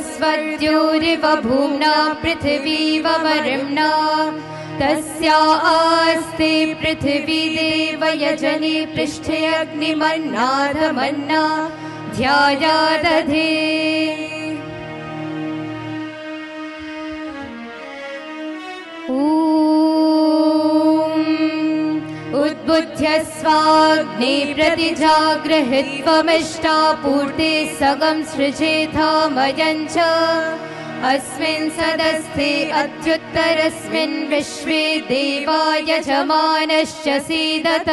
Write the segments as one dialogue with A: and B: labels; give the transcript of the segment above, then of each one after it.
A: स्वद्योरिव भूम्ना पृथिवीवमरिम्ना तस्या आस्ते पृथिवी देवयजने पृष्ठे अग्निमन्नाधमन्ना ध्यायादधे। उद्बुद्ध्य स्वाग्ने प्रतिजागृहित्वमिष्टापूर्ते सगं सृजेथामयं च अस्मिन् सदस्थे अत्युत्तरस्मिन् विश्वे देवा यजमानश्च सीदत।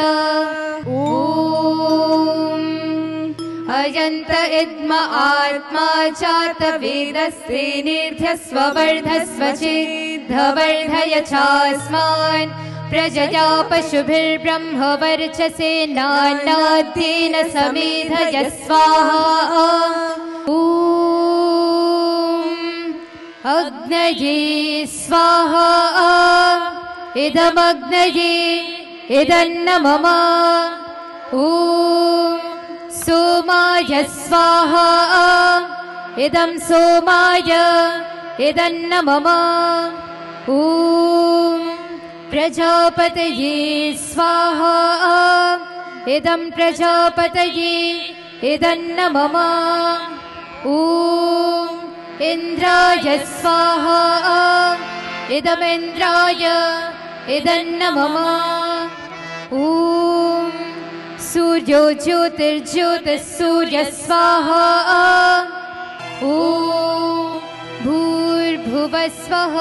A: अयन्त इद्म आत्मा चात वेदस्ते निर्ध्यस्व वर्धस्व चेद्धवर्धय चास्मान् प्रजया पशुभिर्ब्रह्म वर्चसे नान्नाद्येन समेधय स्वाहा। अग्नये स्वाहा इदमग्नये इदन्न मम। सोमाय स्वाहा इदं सोमाय इदन्न मम। प्रजापतये स्वाहा इदं प्रजापतये इदन्न मम। इन्द्राय स्वाहा इदमिन्द्राय इदन्न मम। सूर्यो ज्योतिर्ज्योतिः सूर्य स्वाहा। भूर्भुवः स्वः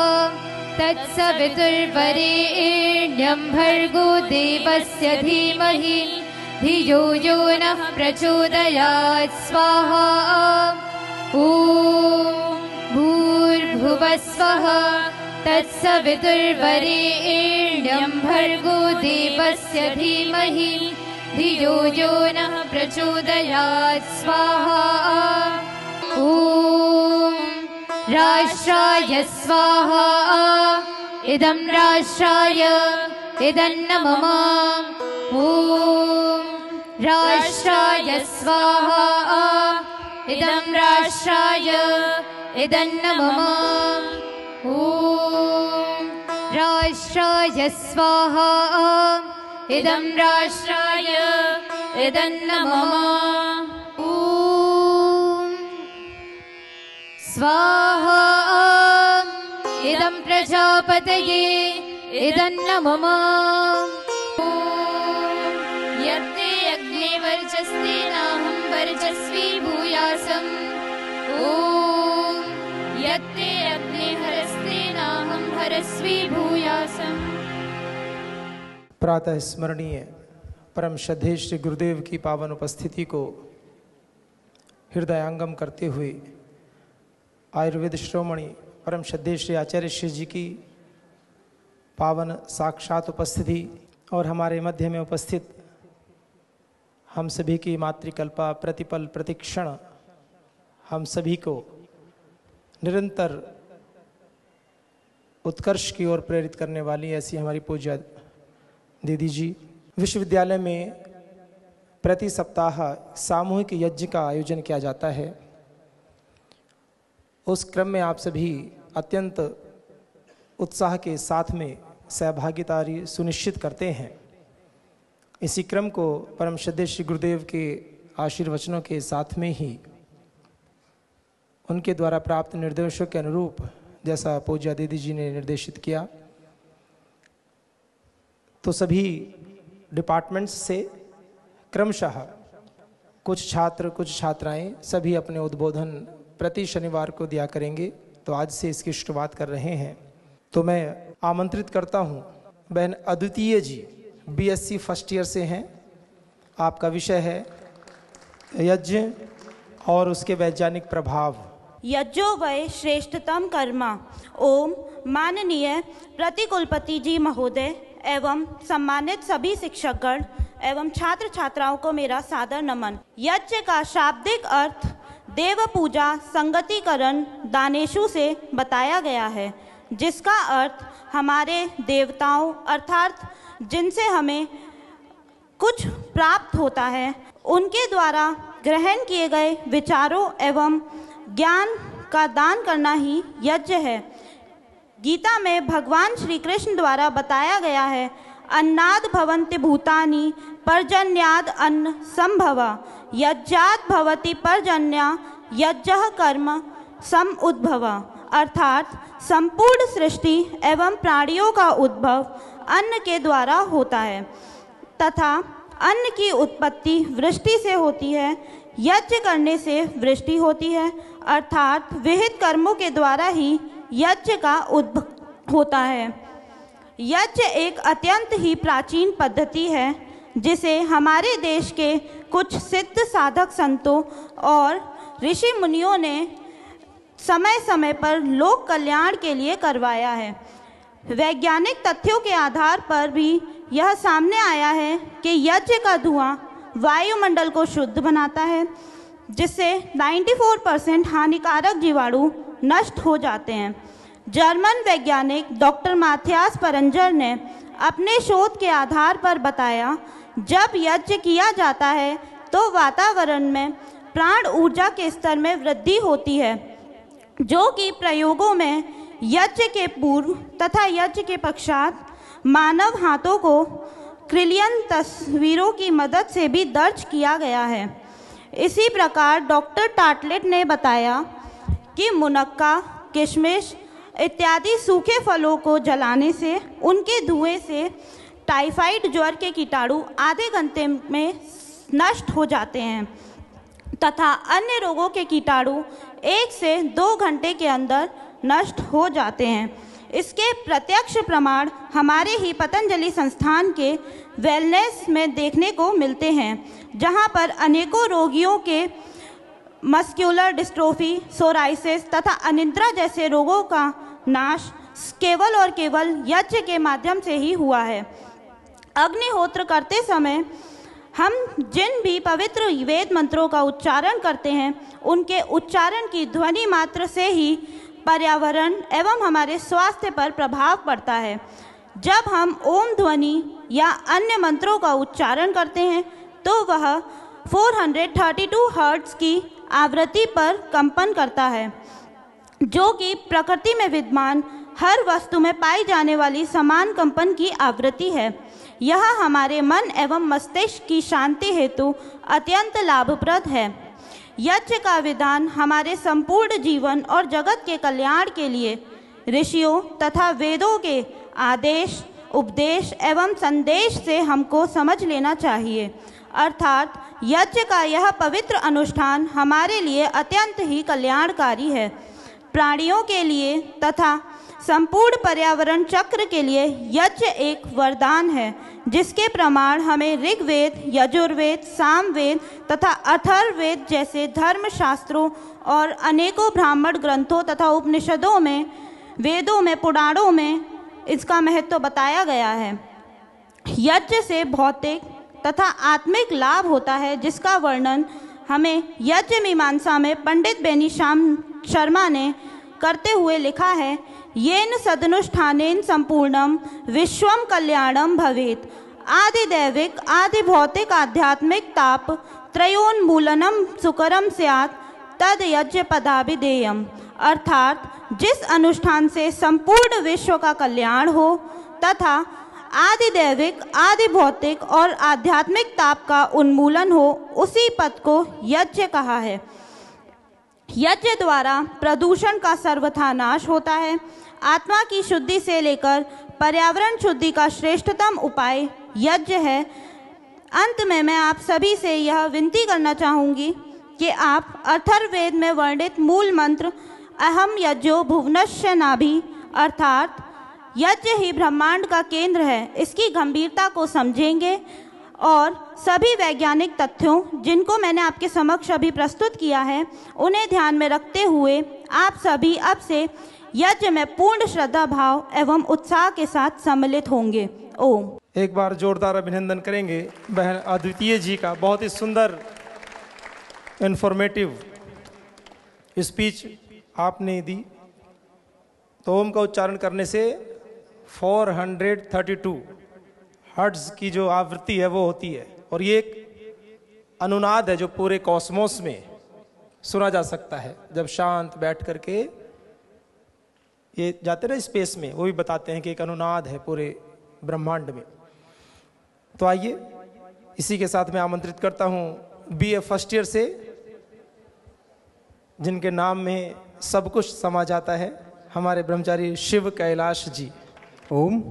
A: तत्सवितुर्वरेण्यं भर्गो देवस्य धीमहि धियो यो नः प्रचोदयात् स्वाहा। भूर्भुवः स्वः तत्सवितुर्वरेण्यं भर्गो देवस्य धीमहि धियो यो नः प्रचोदयात् स्वाहा। राष्ट्राय स्वाहा इदं राष्ट्राय इदन्न मम। राष्ट्राय स्वाहा इदं राष्ट्राय इदन्न मम। राष्ट्राय स्वाहा इदं राष्ट्राय इदन्न मम। स्वाहा इदं प्रजापतये इदन्न मम। यत्ते अग्ने वर्चस्तेनाहं वर्चस्वी भूयासम्। यत्ते अग्ने हरस्तेनाहं हरस्वी भूयासम्।
B: प्रातः स्मरणीय परम श्रद्धेय श्री गुरुदेव की पावन उपस्थिति को हृदयांगम करते हुए आयुर्वेद श्रोमणि परम श्रद्धेय श्री आचार्य श्री जी की पावन साक्षात उपस्थिति और हमारे मध्य में उपस्थित हम सभी की मातृकल्पा प्रतिपल प्रतिक्षण हम सभी को निरंतर उत्कर्ष की ओर प्रेरित करने वाली ऐसी हमारी पूज्य दीदी जी। विश्वविद्यालय में प्रति सप्ताह सामूहिक यज्ञ का आयोजन किया जाता है। उस क्रम में आप सभी अत्यंत उत्साह के साथ में सहभागिता सुनिश्चित करते हैं। इसी क्रम को परम श्रद्धेय श्री गुरुदेव के आशीर्वचनों के साथ में ही उनके द्वारा प्राप्त निर्देशों के अनुरूप जैसा पूज्य दीदी जी ने निर्देशित किया, तो सभी डिपार्टमेंट्स से क्रमशः कुछ छात्र कुछ छात्राएं सभी अपने उद्बोधन प्रति शनिवार को दिया करेंगे। तो आज से इसकी शुरुआत कर रहे हैं। तो मैं आमंत्रित करता हूं बहन अद्वितीय जी, बीएससी फर्स्ट ईयर से हैं। आपका विषय है यज्ञ और उसके वैज्ञानिक प्रभाव।
C: यज्ञो वै श्रेष्ठतम कर्मा। ओम माननीय प्रतिकुलपति जी महोदय एवं सम्मानित सभी शिक्षकगण एवं छात्र छात्राओं को मेरा सादर नमन। यज्ञ का शाब्दिक अर्थ देव पूजा संगतिकरण दानेशु से बताया गया है, जिसका अर्थ हमारे देवताओं अर्थात जिनसे हमें कुछ प्राप्त होता है उनके द्वारा ग्रहण किए गए विचारों एवं ज्ञान का दान करना ही यज्ञ है। गीता में भगवान श्री कृष्ण द्वारा बताया गया है, अन्नाद भवन्ति भूतानि पर्जन्याद अन्न संभवा यज्ञात भवति पर्जन्या यज्ञः कर्म सम उद्भवा। अर्थात संपूर्ण सृष्टि एवं प्राणियों का उद्भव अन्न के द्वारा होता है तथा अन्न की उत्पत्ति वृष्टि से होती है। यज्ञ करने से वृष्टि होती है, अर्थात विहित कर्मों के द्वारा ही यज्ञ का उद्भव होता है। यज्ञ एक अत्यंत ही प्राचीन पद्धति है जिसे हमारे देश के कुछ सिद्ध साधक संतों और ऋषि मुनियों ने समय समय पर लोक कल्याण के लिए करवाया है। वैज्ञानिक तथ्यों के आधार पर भी यह सामने आया है कि यज्ञ का धुआं वायुमंडल को शुद्ध बनाता है, जिससे 94% हानिकारक जीवाणु नष्ट हो जाते हैं। जर्मन वैज्ञानिक डॉक्टर माथियास परंजर ने अपने शोध के आधार पर बताया, जब यज्ञ किया जाता है तो वातावरण में प्राण ऊर्जा के स्तर में वृद्धि होती है, जो कि प्रयोगों में यज्ञ के पूर्व तथा यज्ञ के पश्चात मानव हाथों को क्रिलियन तस्वीरों की मदद से भी दर्ज किया गया है। इसी प्रकार डॉक्टर टाटलेट ने बताया कि मुनक्का, किशमिश इत्यादि सूखे फलों को जलाने से उनके धुएं से टाइफाइड ज्वर के कीटाणु आधे घंटे में नष्ट हो जाते हैं तथा अन्य रोगों के कीटाणु 1 से 2 घंटे के अंदर नष्ट हो जाते हैं। इसके प्रत्यक्ष प्रमाण हमारे ही पतंजलि संस्थान के वेलनेस में देखने को मिलते हैं, जहां पर अनेकों रोगियों के मस्क्यूलर डिस्ट्रोफी, सोराइसिस तथा अनिद्रा जैसे रोगों का नाश केवल और केवल यज्ञ के माध्यम से ही हुआ है। अग्निहोत्र करते समय हम जिन भी पवित्र वेद मंत्रों का उच्चारण करते हैं, उनके उच्चारण की ध्वनि मात्र से ही पर्यावरण एवं हमारे स्वास्थ्य पर प्रभाव पड़ता है। जब हम ओम ध्वनि या अन्य मंत्रों का उच्चारण करते हैं तो वह 432 हर्ट्ज की आवृत्ति पर कंपन करता है, जो कि प्रकृति में विद्यमान हर वस्तु में पाई जाने वाली समान कंपन की आवृत्ति है। यह हमारे मन एवं मस्तिष्क की शांति हेतु अत्यंत लाभप्रद है। यज्ञ का विधान हमारे संपूर्ण जीवन और जगत के कल्याण के लिए ऋषियों तथा वेदों के आदेश, उपदेश एवं संदेश से हमको समझ लेना चाहिए। अर्थात यज्ञ का यह पवित्र अनुष्ठान हमारे लिए अत्यंत ही कल्याणकारी है। प्राणियों के लिए तथा संपूर्ण पर्यावरण चक्र के लिए यज्ञ एक वरदान है, जिसके प्रमाण हमें ऋग्वेद, यजुर्वेद, सामवेद तथा अथर्ववेद जैसे धर्म शास्त्रों और अनेकों ब्राह्मण ग्रंथों तथा उपनिषदों में, वेदों में, पुराणों में इसका महत्व बताया गया है। यज्ञ से भौतिक तथा आत्मिक लाभ होता है, जिसका वर्णन हमें यज्ञ मीमांसा में पंडित बेनी श्याम शर्मा ने करते हुए लिखा है, येन सदनुष्ठानेन संपूर्णम विश्वम कल्याणम भवेत। आदि दैविक, आदि भौतिक, आध्यात्मिक ताप त्रयोन्मूलनम सुकरम स्यात् तद यज्ञ पदाभिधेयम। अर्थात जिस अनुष्ठान से संपूर्ण विश्व का कल्याण हो तथा आदि दैविक, आदि भौतिक और आध्यात्मिक ताप का उन्मूलन हो, उसी पद को यज्ञ कहा है। यज्ञ द्वारा प्रदूषण का सर्वथा नाश होता है। आत्मा की शुद्धि से लेकर पर्यावरण शुद्धि का श्रेष्ठतम उपाय यज्ञ है। अंत में मैं आप सभी से यह विनती करना चाहूँगी कि आप अथर्ववेद में वर्णित मूल मंत्र अहम यज्ञो भुवनस्य नाभि, अर्थात यज्ञ ही ब्रह्मांड का केंद्र है, इसकी गंभीरता को समझेंगे और सभी वैज्ञानिक तथ्यों जिनको मैंने आपके समक्ष अभी प्रस्तुत किया है, उन्हें ध्यान में रखते हुए आप सभी अब से यज्ञ में पूर्ण श्रद्धा भाव एवं उत्साह के साथ सम्मिलित होंगे। ओम।
B: एक बार जोरदार अभिनंदन करेंगे बहन अद्वितीय जी का। बहुत ही सुंदर इंफॉर्मेटिव स्पीच आपने दी। तो ओम का उच्चारण करने से 432 हर्ट्ज की जो आवृत्ति है वो होती है, और ये एक अनुनाद है जो पूरे कॉस्मोस में सुना जा सकता है। जब शांत बैठ करके ये जाते ना स्पेस में, वो भी बताते हैं कि एक अनुनाद है पूरे ब्रह्मांड में। तो आइए इसी के साथ मैं आमंत्रित करता हूँ BA फर्स्ट ईयर से, जिनके नाम में सब कुछ समा जाता है, हमारे ब्रह्मचारी शिव कैलाश जी।
D: ओम।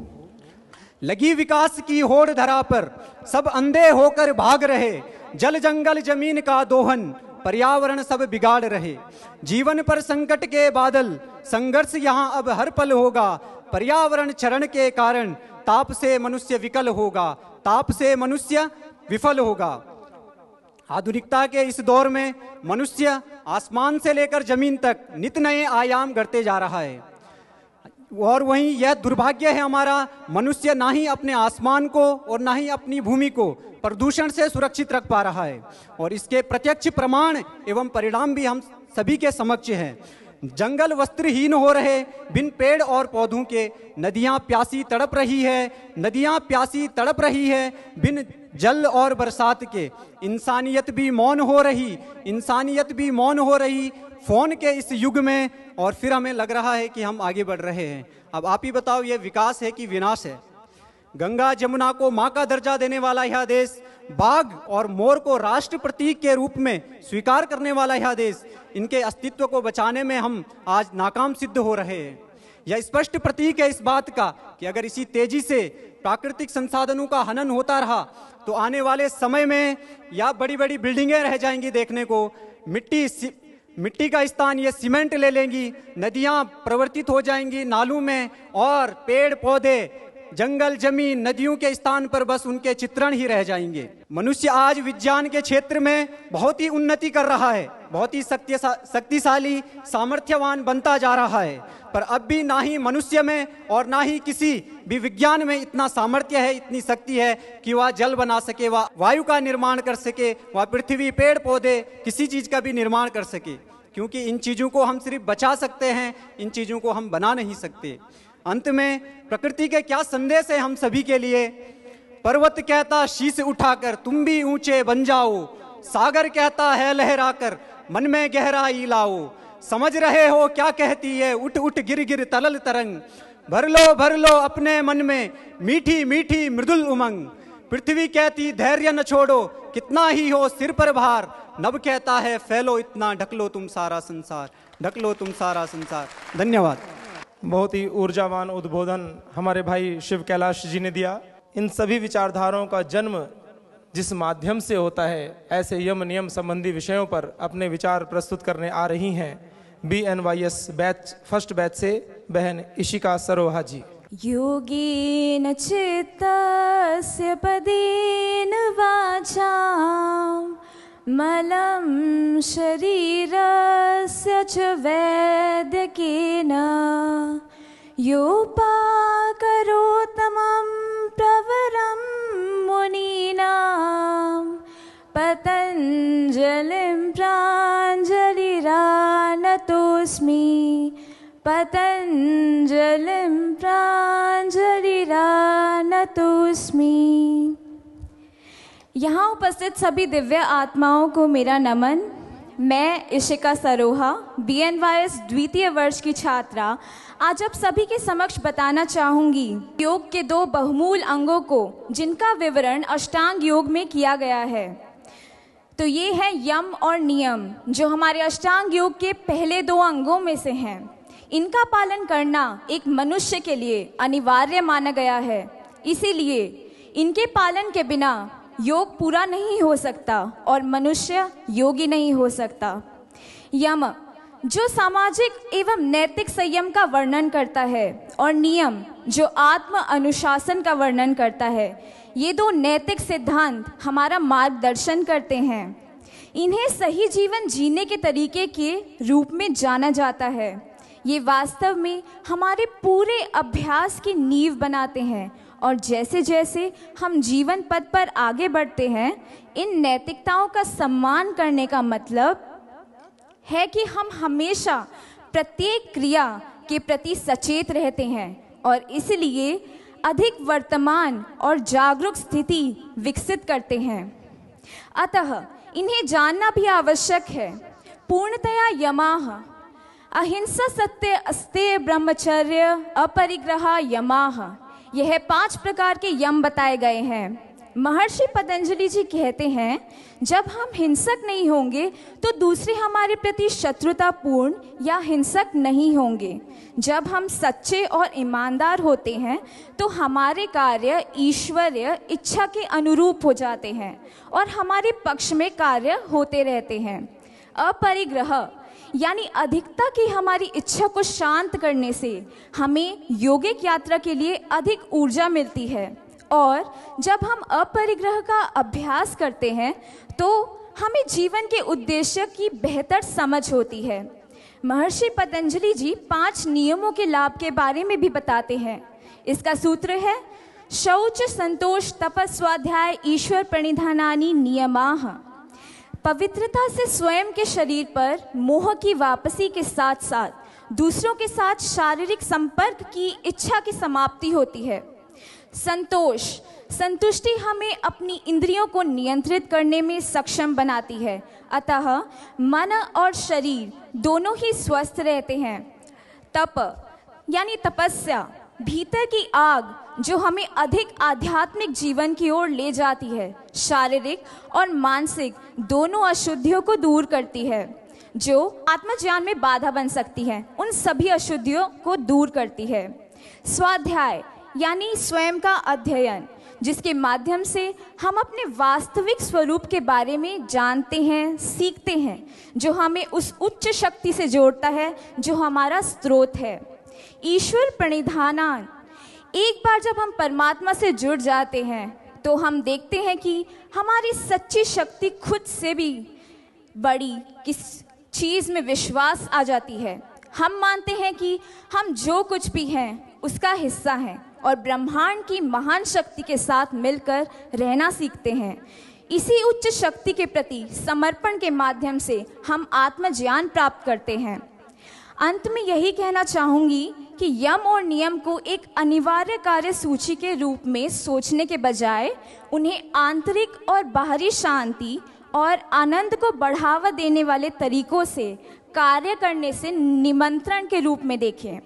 D: लगी विकास की होड़ धरा पर, सब अंधे होकर भाग रहे, जल जंगल जमीन का दोहन, पर्यावरण सब बिगाड़ रहे। जीवन पर संकट के बादल, संघर्ष यहाँ अब हर पल होगा, पर्यावरण क्षरण के कारण ताप से मनुष्य विकल होगा, ताप से मनुष्य विफल होगा। आधुनिकता के इस दौर में मनुष्य आसमान से लेकर जमीन तक नित नए आयाम गढ़ते जा रहा है, और वहीं यह दुर्भाग्य है हमारा, मनुष्य ना ही अपने आसमान को और ना ही अपनी भूमि को प्रदूषण से सुरक्षित रख पा रहा है। और इसके प्रत्यक्ष प्रमाण एवं परिणाम भी हम सभी के समक्ष हैं। जंगल वस्त्रहीन हो रहे, बिन पेड़ और पौधों के, नदियां प्यासी तड़प रही है, नदियां प्यासी तड़प रही है, बिन जल और बरसात के। इंसानियत भी मौन हो रही, इंसानियत भी मौन हो रही फोन के इस युग में, और फिर हमें लग रहा है कि हम आगे बढ़ रहे हैं। अब आप ही बताओ, ये विकास है कि विनाश है? गंगा जमुना को मां का दर्जा देने वाला यह देश, बाघ और मोर को राष्ट्र प्रतीक के रूप में स्वीकार करने वाला यह देश, इनके अस्तित्व को बचाने में हम आज नाकाम सिद्ध हो रहे हैं। यह स्पष्ट प्रतीक है इस बात का कि अगर इसी तेजी से प्राकृतिक संसाधनों का हनन होता रहा तो आने वाले समय में या बड़ी बड़ी बिल्डिंगें रह जाएंगी देखने को, मिट्टी का स्थान ये सीमेंट ले लेंगी, नदियां प्रवर्तित हो जाएंगी नालों में, और पेड़ पौधे, जंगल जमीन, नदियों के स्थान पर बस उनके चित्रण ही रह जाएंगे। मनुष्य आज विज्ञान के क्षेत्र में बहुत ही उन्नति कर रहा है, बहुत ही शक्तिशाली सामर्थ्यवान बनता जा रहा है, पर अब भी ना ही मनुष्य में और ना ही किसी भी विज्ञान में इतना सामर्थ्य है, इतनी शक्ति है कि वह जल बना सके, वह वायु का निर्माण कर सके, वह पृथ्वी, पेड़ पौधे, किसी चीज का भी निर्माण कर सके। क्योंकि इन चीजों को हम सिर्फ बचा सकते हैं, इन चीजों को हम बना नहीं सकते। अंत में प्रकृति के क्या संदेश है हम सभी के लिए? पर्वत कहता शीश उठाकर तुम भी ऊंचे बन जाओ, सागर कहता है लहराकर मन में गहराई लाओ, समझ रहे हो क्या कहती है उठ उठ गिर गिर तरल तरंग, भर लो अपने मन में मीठी मीठी मृदुल उमंग। पृथ्वी कहती धैर्य न छोड़ो, कितना ही हो सिर पर भार, नभ कहता है फैलो इतना, ढक लो तुम सारा संसार, ढक लो तुम सारा संसार। धन्यवाद।
B: बहुत ही ऊर्जावान उद्बोधन हमारे भाई शिव कैलाश जी ने दिया। इन सभी विचारधाराओं का जन्म जिस माध्यम से होता है, ऐसे यम नियम संबंधी विषयों पर अपने विचार प्रस्तुत करने आ रही हैं BNYS बैच फर्स्ट बैच से बहन इशिका सरोहा जी।
A: योगेन चित्तस्य पदेन वाचां मलं शरीरस्य च वैद्यकेन योपाकरोत्तमं प्रवरं मुनीनां पतञ्जलिं प्राञ्जलिरानतोऽस्मि, पतञ्जलिं प्राञ्जलिरानतोऽस्मि। यहाँ उपस्थित सभी दिव्य आत्माओं को मेरा नमन। मैं इशिका सरोहा BNYS द्वितीय वर्ष की छात्रा आज आप सभी के समक्ष बताना चाहूँगी योग के 2 बहुमूल अंगों को, जिनका विवरण अष्टांग योग में किया गया है। तो ये है यम और नियम, जो हमारे अष्टांग योग के पहले 2 अंगों में से हैं। इनका पालन करना एक मनुष्य के लिए अनिवार्य माना गया है, इसीलिए इनके पालन के बिना योग पूरा नहीं हो सकता और मनुष्य योगी नहीं हो सकता। यम जो सामाजिक एवं नैतिक संयम का वर्णन करता है, और नियम जो आत्म अनुशासन का वर्णन करता है। ये 2 नैतिक सिद्धांत हमारा मार्गदर्शन करते हैं। इन्हें सही जीवन जीने के तरीके के रूप में जाना जाता है। ये वास्तव में हमारे पूरे अभ्यास की नींव बनाते हैं, और जैसे जैसे हम जीवन पथ पर आगे बढ़ते हैं, इन नैतिकताओं का सम्मान करने का मतलब है कि हम हमेशा प्रत्येक क्रिया के प्रति सचेत रहते हैं, और इसलिए अधिक वर्तमान और जागरूक स्थिति विकसित करते हैं। अतः इन्हें जानना भी आवश्यक है। पूर्णतया यमाः अहिंसा सत्य अस्तेय ब्रह्मचर्य अपरिग्रह यमाः। यह 5 प्रकार के यम बताए गए हैं। महर्षि पतंजलि जी कहते हैं, जब हम हिंसक नहीं होंगे तो दूसरे हमारे प्रति शत्रुतापूर्ण या हिंसक नहीं होंगे। जब हम सच्चे और ईमानदार होते हैं तो हमारे कार्य ईश्वरीय इच्छा के अनुरूप हो जाते हैं और हमारे पक्ष में कार्य होते रहते हैं। अपरिग्रह यानी अधिकता की हमारी इच्छा को शांत करने से हमें योगिक यात्रा के लिए अधिक ऊर्जा मिलती है, और जब हम अपरिग्रह का अभ्यास करते हैं तो हमें जीवन के उद्देश्य की बेहतर समझ होती है। महर्षि पतंजलि जी 5 नियमों के लाभ के बारे में भी बताते हैं। इसका सूत्र है शौच संतोष तपस्वाध्याय ईश्वर प्रणिधानानि नियमाः। पवित्रता से स्वयं के शरीर पर मोह की वापसी के साथ साथ दूसरों के साथ शारीरिक संपर्क की इच्छा की समाप्ति होती है। संतोष, संतुष्टि हमें अपनी इंद्रियों को नियंत्रित करने में सक्षम बनाती है, अतः मन और शरीर दोनों ही स्वस्थ रहते हैं। तप यानी तपस्या, भीतर की आग जो हमें अधिक आध्यात्मिक जीवन की ओर ले जाती है, शारीरिक और मानसिक दोनों अशुद्धियों को दूर करती है जो आत्मज्ञान में बाधा बन सकती है, उन सभी अशुद्धियों को दूर करती है। स्वाध्याय यानी स्वयं का अध्ययन, जिसके माध्यम से हम अपने वास्तविक स्वरूप के बारे में जानते हैं, सीखते हैं, जो हमें उस उच्च शक्ति से जोड़ता है जो हमारा स्रोत है। ईश्वर प्रणिधानान, एक बार जब हम परमात्मा से जुड़ जाते हैं तो हम देखते हैं कि हमारी सच्ची शक्ति खुद से भी बड़ी किस चीज़ में विश्वास आ जाती है। हम मानते हैं कि हम जो कुछ भी हैं उसका हिस्सा हैं और ब्रह्मांड की महान शक्ति के साथ मिलकर रहना सीखते हैं। इसी उच्च शक्ति के प्रति समर्पण के माध्यम से हम आत्मज्ञान प्राप्त करते हैं। अंत में यही कहना चाहूँगी कि यम और नियम को एक अनिवार्य कार्य सूची के रूप में सोचने के बजाय उन्हें आंतरिक और बाहरी शांति और आनंद को बढ़ावा देने वाले तरीकों से कार्य करने से निमंत्रण के रूप में देखें।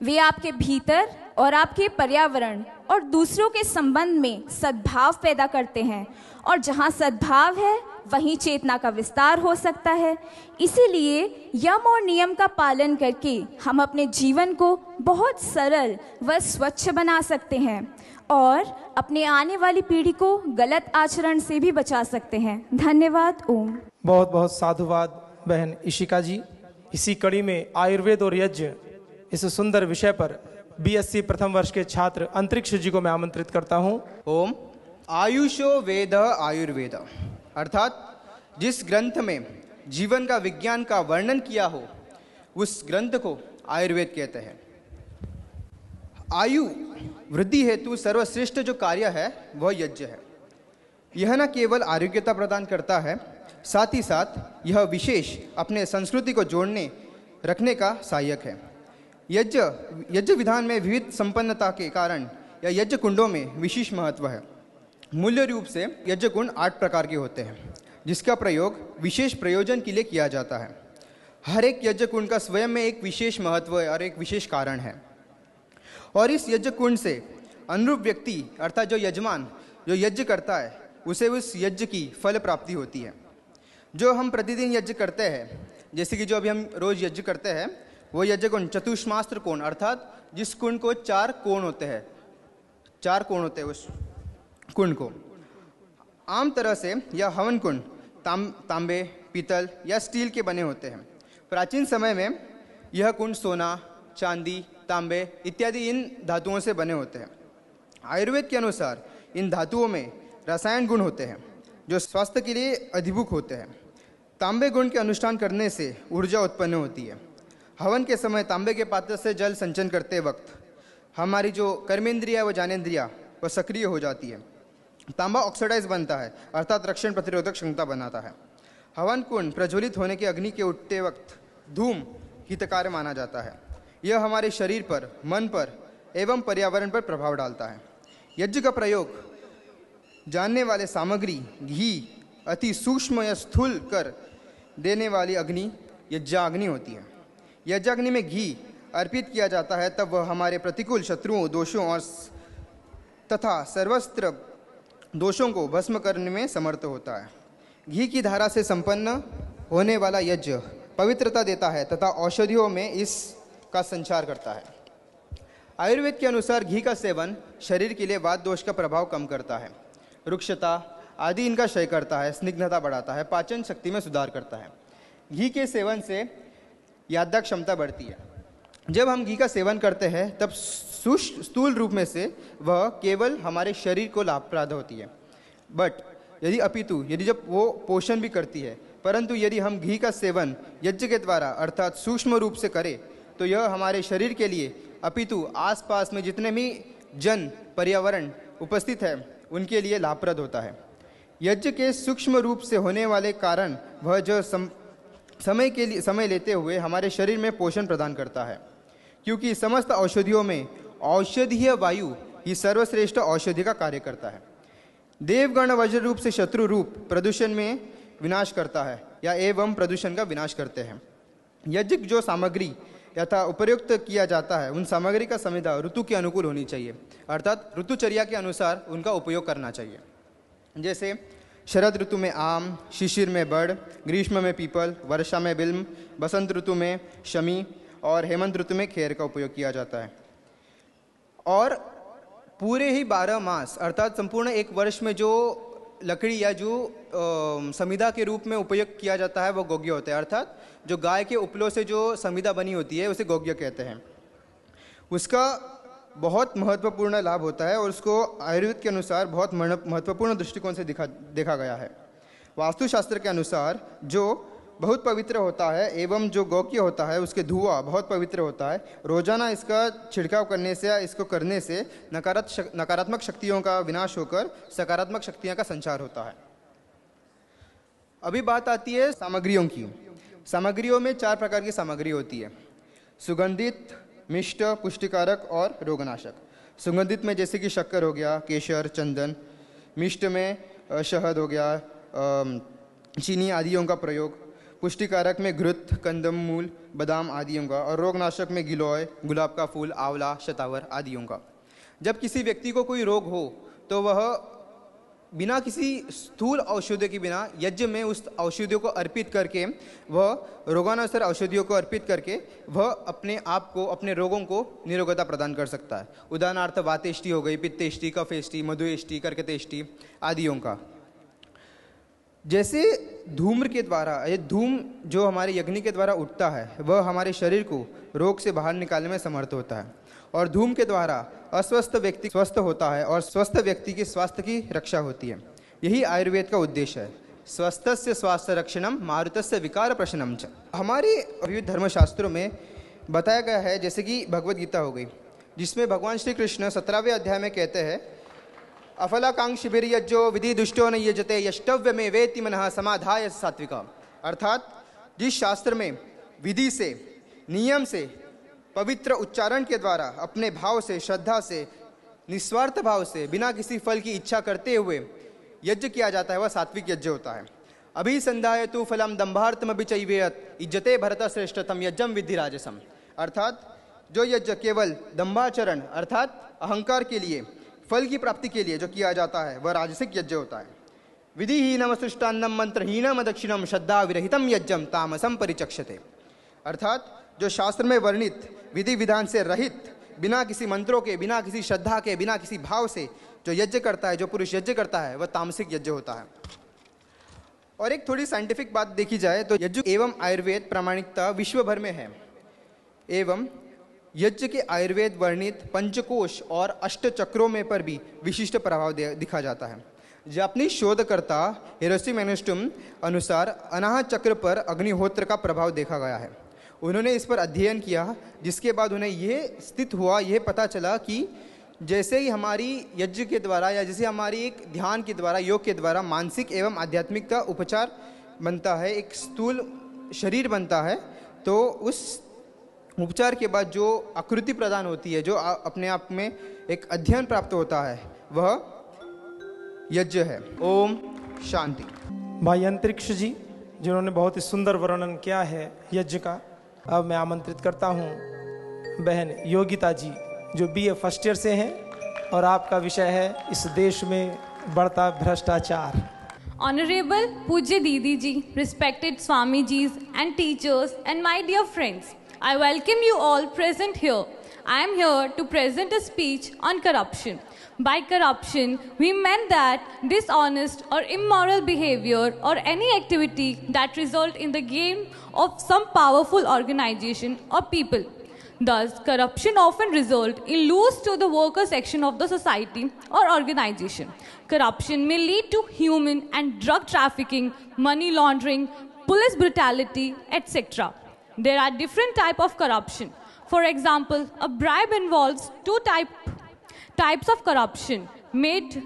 A: वे आपके भीतर और आपके पर्यावरण और दूसरों के संबंध में सद्भाव पैदा करते हैं, और जहाँ सद्भाव है वहीं चेतना का विस्तार हो सकता है। इसीलिए यम और नियम का पालन करके हम अपने जीवन को बहुत सरल व स्वच्छ बना सकते हैं और अपने आने वाली पीढ़ी को गलत आचरण से भी बचा सकते हैं। धन्यवाद। ओम।
B: बहुत बहुत साधुवाद बहन इशिका जी। इसी कड़ी में आयुर्वेद और यज्ञ इस सुंदर विषय पर बीएससी प्रथम वर्ष के छात्र अंतरिक्ष जी को मैं आमंत्रित करता हूं।
E: ओम। आयुषो वेद आयुर्वेद, अर्थात जिस ग्रंथ में जीवन का विज्ञान का वर्णन किया हो उस ग्रंथ को आयुर्वेद कहते हैं। आयु वृद्धि हेतु सर्वश्रेष्ठ जो कार्य है वह यज्ञ है। यह न केवल आरोग्यता प्रदान करता है, साथ ही साथ यह विशेष अपने संस्कृति को जोड़ने रखने का सहायक है। यज्ञ विधान में विविध संपन्नता के कारण या यज्ञ कुंडों में विशेष महत्व है। मूल्य रूप से यज्ञ कुंड 8 प्रकार के होते हैं, जिसका प्रयोग विशेष प्रयोजन के लिए किया जाता है। हर एक यज्ञ कुंड का स्वयं में एक विशेष महत्व और एक विशेष कारण है, और इस यज्ञ कुंड से अनुरूप व्यक्ति अर्थात जो यजमान जो यज्ञ करता है उसे उस यज्ञ की फल प्राप्ति होती है। जो हम प्रतिदिन यज्ञ करते हैं, जैसे कि जो अभी हम रोज यज्ञ करते हैं, वो यज्ञ कुंड चतुष्मास्त्र कोण अर्थात जिस कुंड को 4 कोण होते हैं, 4 कोण होते हैं उस कुंड को। आम तरह से यह हवन कुंड तांबे, पीतल या स्टील के बने होते हैं। प्राचीन समय में यह कुंड सोना, चांदी, तांबे इत्यादि इन धातुओं से बने होते हैं। आयुर्वेद के अनुसार इन धातुओं में रसायन गुण होते हैं जो स्वास्थ्य के लिए अधिभूख होते हैं। तांबे गुण के अनुष्ठान करने से ऊर्जा उत्पन्न होती है। हवन के समय तांबे के पात्र से जल संचयन करते वक्त हमारी जो कर्मेंद्रिया व ज्ञानेंद्रिया वह सक्रिय हो जाती है। तांबा ऑक्सीडाइज बनता है अर्थात रक्षण प्रतिरोधक क्षमता बनाता है। हवन कुंड प्रज्वलित होने के अग्नि के उठते वक्त धूम हितकारी माना जाता है। यह हमारे शरीर पर, मन पर एवं पर्यावरण पर प्रभाव डालता है। यज्ञ का प्रयोग जानने वाले सामग्री घी अति सूक्ष्म या स्थूल कर देने वाली अग्नि यज्ञाग्नि होती है। यज्ञाग्नि में घी अर्पित किया जाता है तब वह हमारे प्रतिकूल शत्रुओं, दोषों और तथा सर्वस्त्र दोषों को भस्म करने में समर्थ होता है। घी की धारा से संपन्न होने वाला यज्ञ पवित्रता देता है तथा औषधियों में इसका संचार करता है। आयुर्वेद के अनुसार घी का सेवन शरीर के लिए वात दोष का प्रभाव कम करता है, रुक्षता आदि इनका क्षय करता है, स्निग्धता बढ़ाता है, पाचन शक्ति में सुधार करता है। घी के सेवन से याददाश्त क्षमता बढ़ती है। जब हम घी का सेवन करते हैं तब स्थूल रूप में से वह केवल हमारे शरीर को लाभप्रद होती है, बट यदि जब वो पोषण भी करती है, परंतु यदि हम घी का सेवन यज्ञ के द्वारा अर्थात सूक्ष्म रूप से करें तो यह हमारे शरीर के लिए अपितु आसपास में जितने भी जन पर्यावरण उपस्थित है उनके लिए लाभप्रद होता है। यज्ञ के सूक्ष्म रूप से होने वाले कारण वह जो समय लेते हुए हमारे शरीर में पोषण प्रदान करता है, क्योंकि समस्त औषधियों में औषधीय वायु ही सर्वश्रेष्ठ औषधि का कार्य करता है। देवगण वज्र रूप से शत्रु रूप प्रदूषण में विनाश करता है या एवं प्रदूषण का विनाश करते हैं। यज्ञ जो सामग्री यथा उपयुक्त किया जाता है उन सामग्री का संविदा ऋतु के अनुकूल होनी चाहिए, अर्थात ऋतुचर्या के अनुसार उनका उपयोग करना चाहिए। जैसे शरद ऋतु में आम, शिशिर में बड़, ग्रीष्म में पीपल, वर्षा में बिल्म, बसंत ऋतु में शमी और हेमंत ऋतु में खेर का उपयोग किया जाता है। और पूरे ही 12 मास अर्थात संपूर्ण एक वर्ष में जो लकड़ी या जो समिधा के रूप में उपयोग किया जाता है वो गोग्य होता है, अर्थात जो गाय के उपलों से जो समिधा बनी होती है उसे गोग्य कहते हैं। उसका बहुत महत्वपूर्ण लाभ होता है और उसको आयुर्वेद के अनुसार बहुत महत्वपूर्ण दृष्टिकोण से देखा गया है। वास्तुशास्त्र के अनुसार जो बहुत पवित्र होता है एवं जो गोक्य होता है उसके धुआं बहुत पवित्र होता है। रोजाना इसका छिड़काव करने से या इसको करने से नकारात्मक शक्तियों का विनाश होकर सकारात्मक शक्तियों का संचार होता है। अभी बात आती है सामग्रियों की। सामग्रियों में 4 प्रकार की सामग्री होती है: सुगंधित, मिष्ट, पुष्टिकारक और रोगनाशक। सुगंधित में जैसे कि शक्कर हो गया, केसर, चंदन। मिष्ट में शहद हो गया, चीनी आदियों का प्रयोग। पुष्टिकारक में घृत, कंदमूल, बादाम आदियों का। और रोगनाशक में गिलोय, गुलाब का फूल, आंवला, शतावर आदियों का। जब किसी व्यक्ति को कोई रोग हो तो वह बिना किसी स्थूल औषधियों के बिना यज्ञ में उस औषधियों को अर्पित करके वह रोगानुसार औषधियों को अर्पित करके वह अपने आप को, अपने रोगों को निरोगता प्रदान कर सकता है। उदाहरणार्थ वातेष्टि हो गई, पित्तेष्टि, कफेष्टि, मधुएष्टि, कर्कटेष्टि आदियों का। जैसे धूम्र के द्वारा, ये धूम जो हमारे अग्नि के द्वारा उठता है वह हमारे शरीर को रोग से बाहर निकालने में समर्थ होता है, और धूम के द्वारा अस्वस्थ व्यक्ति स्वस्थ होता है और स्वस्थ व्यक्ति के स्वास्थ्य की रक्षा होती है। यही आयुर्वेद का उद्देश्य है। स्वस्थस्य स्वास्थ्य रक्षणम मारुतस्य विकार प्रशनम च। हमारे विविध धर्मशास्त्रों में बताया गया है, जैसे कि भगवद गीता हो गई, जिसमें भगवान श्री कृष्ण 17वें अध्याय में कहते हैं, अफलाकांक्षिभिर्यज्ञो विधि दुष्टो न यजते यष्टव्य में वेति मनः समाधाय सात्विका। अर्थात जिस शास्त्र में विधि से, नियम से, पवित्र उच्चारण के द्वारा अपने भाव से, श्रद्धा से, निस्वार्थ भाव से, बिना किसी फल की इच्छा करते हुए यज्ञ किया जाता है वह सात्विक यज्ञ होता है। अभिसंधाय तु फलम दंभार्थम चैवेयत इज्जते भरत श्रेष्ठतम यज्ञम विद्धि राजसम। अर्थात जो यज्ञ केवल दंभाचरण अर्थात अहंकार के लिए, फल की प्राप्ति के लिए जो किया जाता है वह राजसिक यज्ञ होता है। विधिहीनम सृष्टान्नम मंत्रहीनम दक्षिणम श्रद्धा विरहितम यज्ञम तामसम परिचक्षते। अर्थात जो शास्त्र में वर्णित विधि विधान से रहित, बिना किसी मंत्रों के, बिना किसी श्रद्धा के, बिना किसी भाव से जो यज्ञ करता है, जो पुरुष यज्ञ करता है वह तामसिक यज्ञ होता है। और एक थोड़ी साइंटिफिक बात देखी जाए तो यज्ञ एवं आयुर्वेद प्रामाणिकता विश्व भर में है, एवं यज्ञ के आयुर्वेद वर्णित पंचकोश और अष्ट चक्रों में पर भी विशिष्ट प्रभाव दिखा जाता है। जापानीज शोधकर्ता हिरोशी मैनुस्टुम अनुसार अनाहत चक्र पर अग्निहोत्र का प्रभाव देखा गया है। उन्होंने इस पर अध्ययन किया, जिसके बाद उन्हें यह स्थित हुआ, यह पता चला कि जैसे ही हमारी यज्ञ के द्वारा या जैसे हमारी एक ध्यान के द्वारा, योग के द्वारा मानसिक एवं आध्यात्मिक का उपचार बनता है, एक स्थूल शरीर बनता है, तो उस उपचार के बाद जो आकृति प्रदान होती है, जो अपने आप में एक अध्ययन प्राप्त होता है, वह यज्ञ है। ओम शांति।
B: भाई अंतरिक्ष जी, जिन्होंने बहुत ही सुंदर वर्णन किया है यज्ञ का। अब मैं आमंत्रित करता हूँ बहन योगिता जी, जो BA फर्स्ट ईयर से हैं, और आपका विषय है इस देश में बढ़ता भ्रष्टाचार।
F: Honorable Pujya Didi ji, respected Swami Jis and teachers and my dear friends, I welcome you all present here. I am here to present a speech on corruption. By corruption, we meant that dishonest or immoral behavior or any activity that result in the gain of some powerful organization or people. Thus, corruption often results in loss to the worker section of the society or organization. Corruption may lead to human and drug trafficking, money laundering, police brutality, etc. There are different types of corruption. For example, a bribe involves two types of corruption made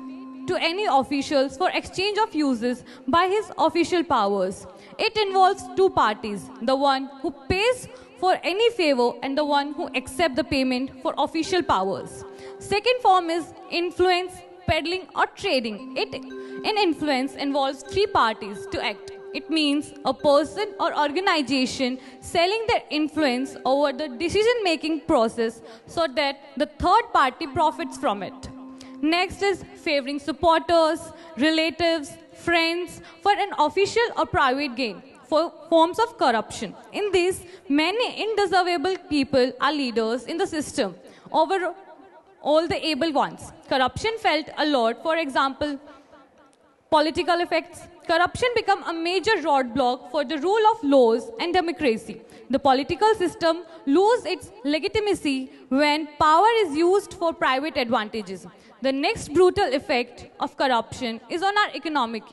F: to any officials for exchange of uses by his official powers. It involves two parties, the one who pays for any favor and the one who accepts the payment for official powers. Second form is influence, peddling or trading. In influence involves three parties to act. It means a person or organization selling their influence over the decision-making process so that the third party profits from it. Next is favoring supporters, relatives, friends for an official or private gain. For forms of corruption. In this, many indeservable people are leaders in the system over all the able ones. Corruption felt a lot. For example, political effects. Corruption become a major roadblock for the rule of laws and democracy. The political system loses its legitimacy when power is used for private advantages. The next brutal effect of corruption is on our economic.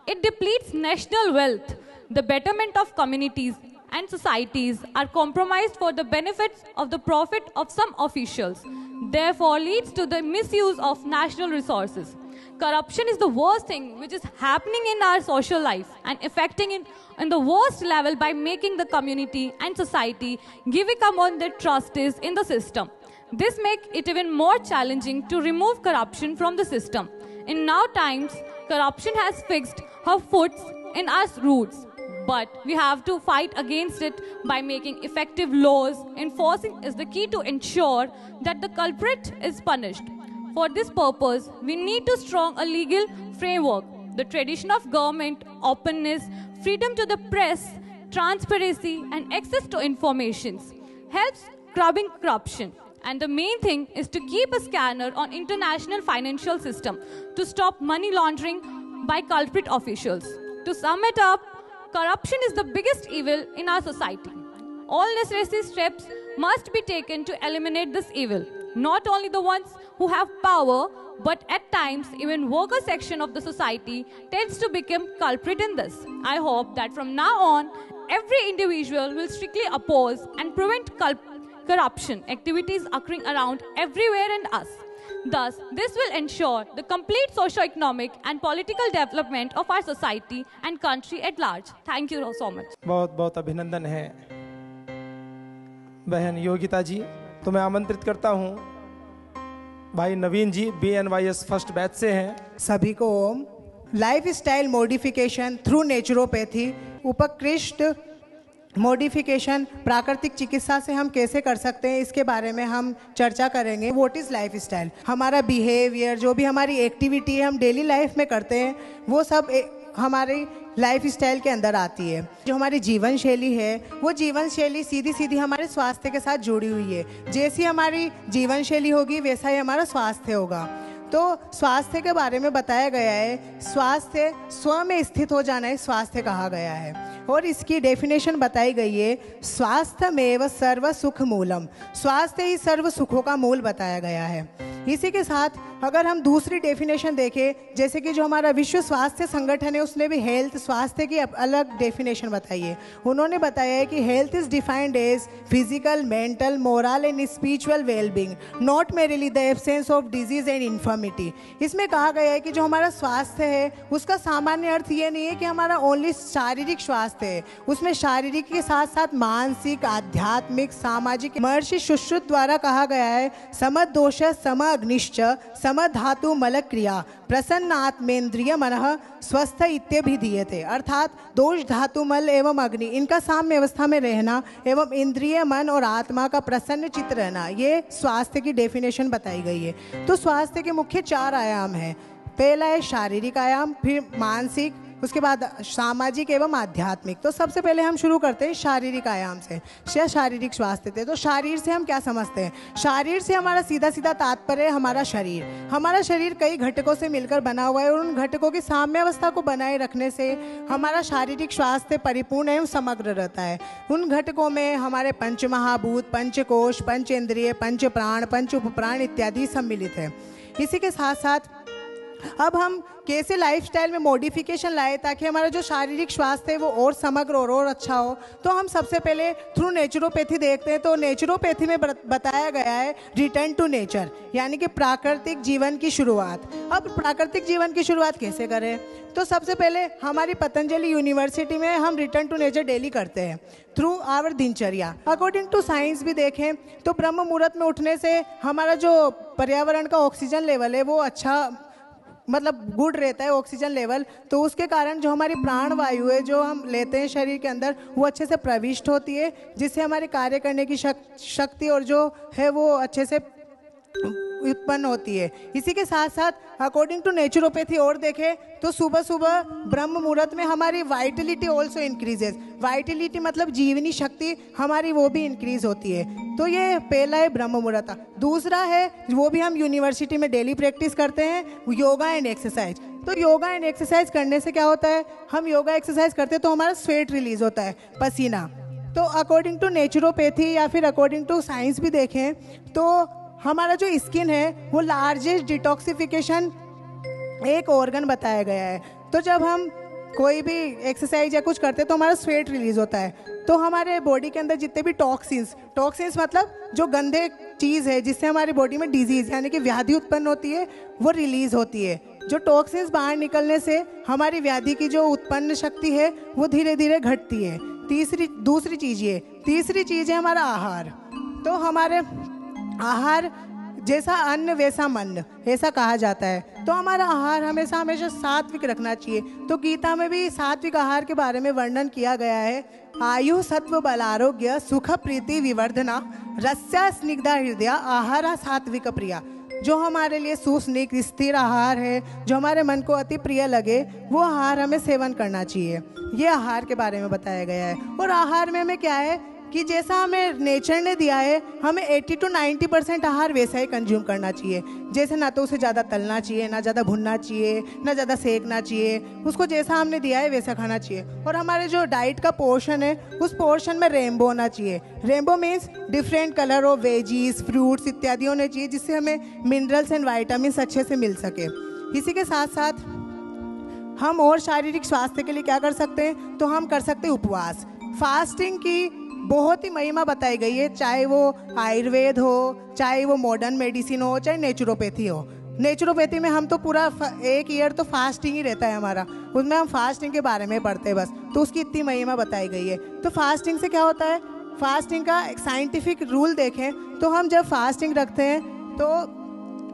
F: It depletes national wealth. The betterment of communities and societies are compromised for the benefits of the profit of some officials. Therefore, leads to the misuse of national resources. Corruption is the worst thing which is happening in our social life and affecting it in the worst level by making the community and society giving up on their trust in the system. This makes it even more challenging to remove corruption from the system. In now times, corruption has fixed her foot in our roots. But we have to fight against it by making effective laws. Enforcing is the key to ensure that the culprit is punished. For this purpose, we need to strong a legal framework. The tradition of government, openness, freedom to the press, transparency, and access to information helps curbing corruption. And the main thing is to keep a scanner on international financial system to stop money laundering by culprit officials. To sum it up, corruption is the biggest evil in our society. All necessary steps must be taken to eliminate this evil. Not only the ones who have power, but at times even worker section of the society tends to become culprit in this. I hope that from now on, every individual will strictly oppose and prevent corruption activities occurring around everywhere in us. Thus, this will ensure the complete socio-economic and political development of our society and country at large. Thank you so much.
B: बहुत बहुत अभिनंदन है बहन योगिता जी। तो मैं आमंत्रित करता हूँ भाई Naveen ji, BNYS first batch से हैं।
G: सभी को ओम। Lifestyle modification through naturopathy, उपकृष्ट मॉडिफिकेशन प्राकृतिक चिकित्सा से हम कैसे कर सकते हैं, इसके बारे में हम चर्चा करेंगे। What is life style? हमारा बिहेवियर, जो भी हमारी एक्टिविटी है हम डेली लाइफ में करते हैं, वो सब हमारी लाइफ स्टाइल के अंदर आती है। जो हमारी जीवन शैली है, वो जीवन शैली सीधी सीधी हमारे स्वास्थ्य के साथ जुड़ी हुई है। जैसी हमारी जीवन शैली होगी वैसा ही हमारा स्वास्थ्य होगा। तो स्वास्थ्य के बारे में बताया गया है, स्वास्थ्य स्व में स्थित हो जाना है, स्वास्थ्य कहा गया है। और इसकी डेफिनेशन बताई गई है, स्वास्थ्यमेव सर्व सुख मूलम। स्वास्थ्य ही सर्व सुखों का मूल बताया गया है। इसी के साथ अगर हम दूसरी डेफिनेशन देखें, जैसे कि जो हमारा विश्व स्वास्थ्य संगठन है, उसने भी हेल्थ, स्वास्थ्य की अलग डेफिनेशन बताई है। उन्होंने बताया है कि health is defined as physical, mental, moral and spiritual wellbeing, not merely the absence of disease and infirmity. इसमें कहा गया है कि जो हमारा स्वास्थ्य है उसका सामान्य अर्थ ये नहीं है कि हमारा ओनली शारीरिक स्वास्थ्य है, उसमें शारीरिक के साथ साथ मानसिक, आध्यात्मिक, सामाजिक। महर्षि सुश्रुत द्वारा कहा गया है, समदोष समअग्निश्च समधातु मल क्रिया प्रसन्न आत्मेन्द्रिय मनः स्वस्थ इत्यभिधीयते। अर्थात दोष धातु मल एवं अग्नि इनका साम्य अवस्था में रहना एवं इंद्रिय मन और आत्मा का प्रसन्न चित्त रहना, ये स्वास्थ्य की डेफिनेशन बताई गई है। तो स्वास्थ्य के मुख्य 4 आयाम हैं। पहला है शारीरिक आयाम, फिर मानसिक, उसके बाद सामाजिक एवं आध्यात्मिक। तो सबसे पहले हम शुरू करते हैं शारीरिक आयाम से, शारीरिक स्वास्थ्य थे। तो शरीर से हम क्या समझते हैं? शरीर से हमारा सीधा सीधा तात्पर्य है हमारा शरीर। हमारा शरीर कई घटकों से मिलकर बना हुआ है और उन घटकों की साम्य अवस्था को बनाए रखने से हमारा शारीरिक स्वास्थ्य परिपूर्ण एवं समग्र रहता है। उन घटकों में हमारे पंच महाभूत, पंचकोश, पंचेंद्रिय, पंच प्राण, पंच उपप्राण इत्यादि सम्मिलित है। इसी के साथ साथ अब हम कैसे लाइफस्टाइल में मॉडिफिकेशन लाए ताकि हमारा जो शारीरिक स्वास्थ्य है वो और समग्र और अच्छा हो। तो हम सबसे पहले थ्रू नेचुरोपैथी देखते हैं। तो नेचुरोपैथी में बताया गया है रिटर्न टू नेचर, यानी कि प्राकृतिक जीवन की शुरुआत। अब प्राकृतिक जीवन की शुरुआत कैसे करें? तो सबसे पहले हमारी पतंजलि यूनिवर्सिटी में हम रिटर्न टू नेचर डेली करते हैं थ्रू आवर दिनचर्या। अकॉर्डिंग टू साइंस भी देखें तो ब्रह्म मुहूर्त में उठने से हमारा जो पर्यावरण का ऑक्सीजन लेवल है वो अच्छा मतलब गुड रहता है, ऑक्सीजन लेवल। तो उसके कारण जो हमारी प्राण वायु है जो हम लेते हैं शरीर के अंदर वो अच्छे से प्रविष्ट होती है, जिससे हमारे कार्य करने की शक्ति और जो है वो अच्छे से उत्पन्न होती है। इसी के साथ साथ अकॉर्डिंग टू नेचुरोपैथी और देखें तो सुबह सुबह ब्रह्म मुहूर्त में हमारी वाइटलिटी ऑल्सो इंक्रीजेस। वाइटलिटी मतलब जीवनी शक्ति हमारी वो भी इंक्रीज होती है। तो ये पहला है ब्रह्म मुहूर्त। दूसरा है वो भी हम यूनिवर्सिटी में डेली प्रैक्टिस करते हैं, योगा एंड एक्सरसाइज। तो योगा एंड एक्सरसाइज करने से क्या होता है, हम योगा एक्सरसाइज करते हैं तो हमारा स्वेट रिलीज होता है, पसीना। तो अकॉर्डिंग टू नेचुरोपैथी या फिर अकॉर्डिंग टू साइंस भी देखें तो हमारा जो स्किन है वो लार्जेस्ट डिटॉक्सिफिकेशन एक ऑर्गन बताया गया है। तो जब हम कोई भी एक्सरसाइज या कुछ करते हैं तो हमारा स्वेट रिलीज होता है। तो हमारे बॉडी के अंदर जितने भी टॉक्सिन्स मतलब जो गंदे चीज़ है जिससे हमारी बॉडी में डिजीज यानी कि व्याधि उत्पन्न होती है वो रिलीज होती है। जो टॉक्सिन्स बाहर निकलने से हमारी व्याधि की जो उत्पन्न शक्ति है वो धीरे धीरे घटती है। तीसरी चीज़ है हमारा आहार। तो हमारे आहार जैसा अन्न वैसा मन, ऐसा कहा जाता है। तो हमारा आहार हमेशा सात्विक रखना चाहिए। तो गीता में भी सात्विक आहार के बारे में वर्णन किया गया है। आयु सत्व बल आरोग्य सुख प्रीति विवर्धना रस्या स्निग्धा हृदय आहारा सात्विक प्रिया। जो हमारे लिए सुस्निग्ध स्थिर आहार है, जो हमारे मन को अति प्रिय लगे, वो आहार हमें सेवन करना चाहिए। ये आहार के बारे में बताया गया है। और आहार में हमें क्या है कि जैसा हमें नेचर ने दिया है हमें 80 to 90% आहार वैसा ही कंज्यूम करना चाहिए। जैसे ना तो उसे ज़्यादा तलना चाहिए, ना ज़्यादा भुनना चाहिए, ना ज़्यादा सेकना चाहिए। उसको जैसा हमने दिया है वैसा खाना चाहिए। और हमारे जो डाइट का पोर्शन है उस पोर्शन में रेनबो होना चाहिए। Rainbow means different colour of veggies, fruits इत्यादि होने चाहिए जिससे हमें मिनरल्स एंड वाइटामिन अच्छे से मिल सके। इसी के साथ साथ हम और शारीरिक स्वास्थ्य के लिए क्या कर सकते हैं? तो हम कर सकते हैं उपवास। फास्टिंग की बहुत ही महिमा बताई गई है, चाहे वो आयुर्वेद हो, चाहे वो मॉडर्न मेडिसिन हो, चाहे नेचुरोपैथी हो। नेचुरोपैथी में हम तो पूरा 1 ईयर तो फास्टिंग ही रहता है हमारा, उसमें हम फास्टिंग के बारे में पढ़ते हैं बस। तो उसकी इतनी महिमा बताई गई है। तो फास्टिंग से क्या होता है, फास्टिंग का एक साइंटिफिक रूल देखें तो हम जब फास्टिंग रखते हैं तो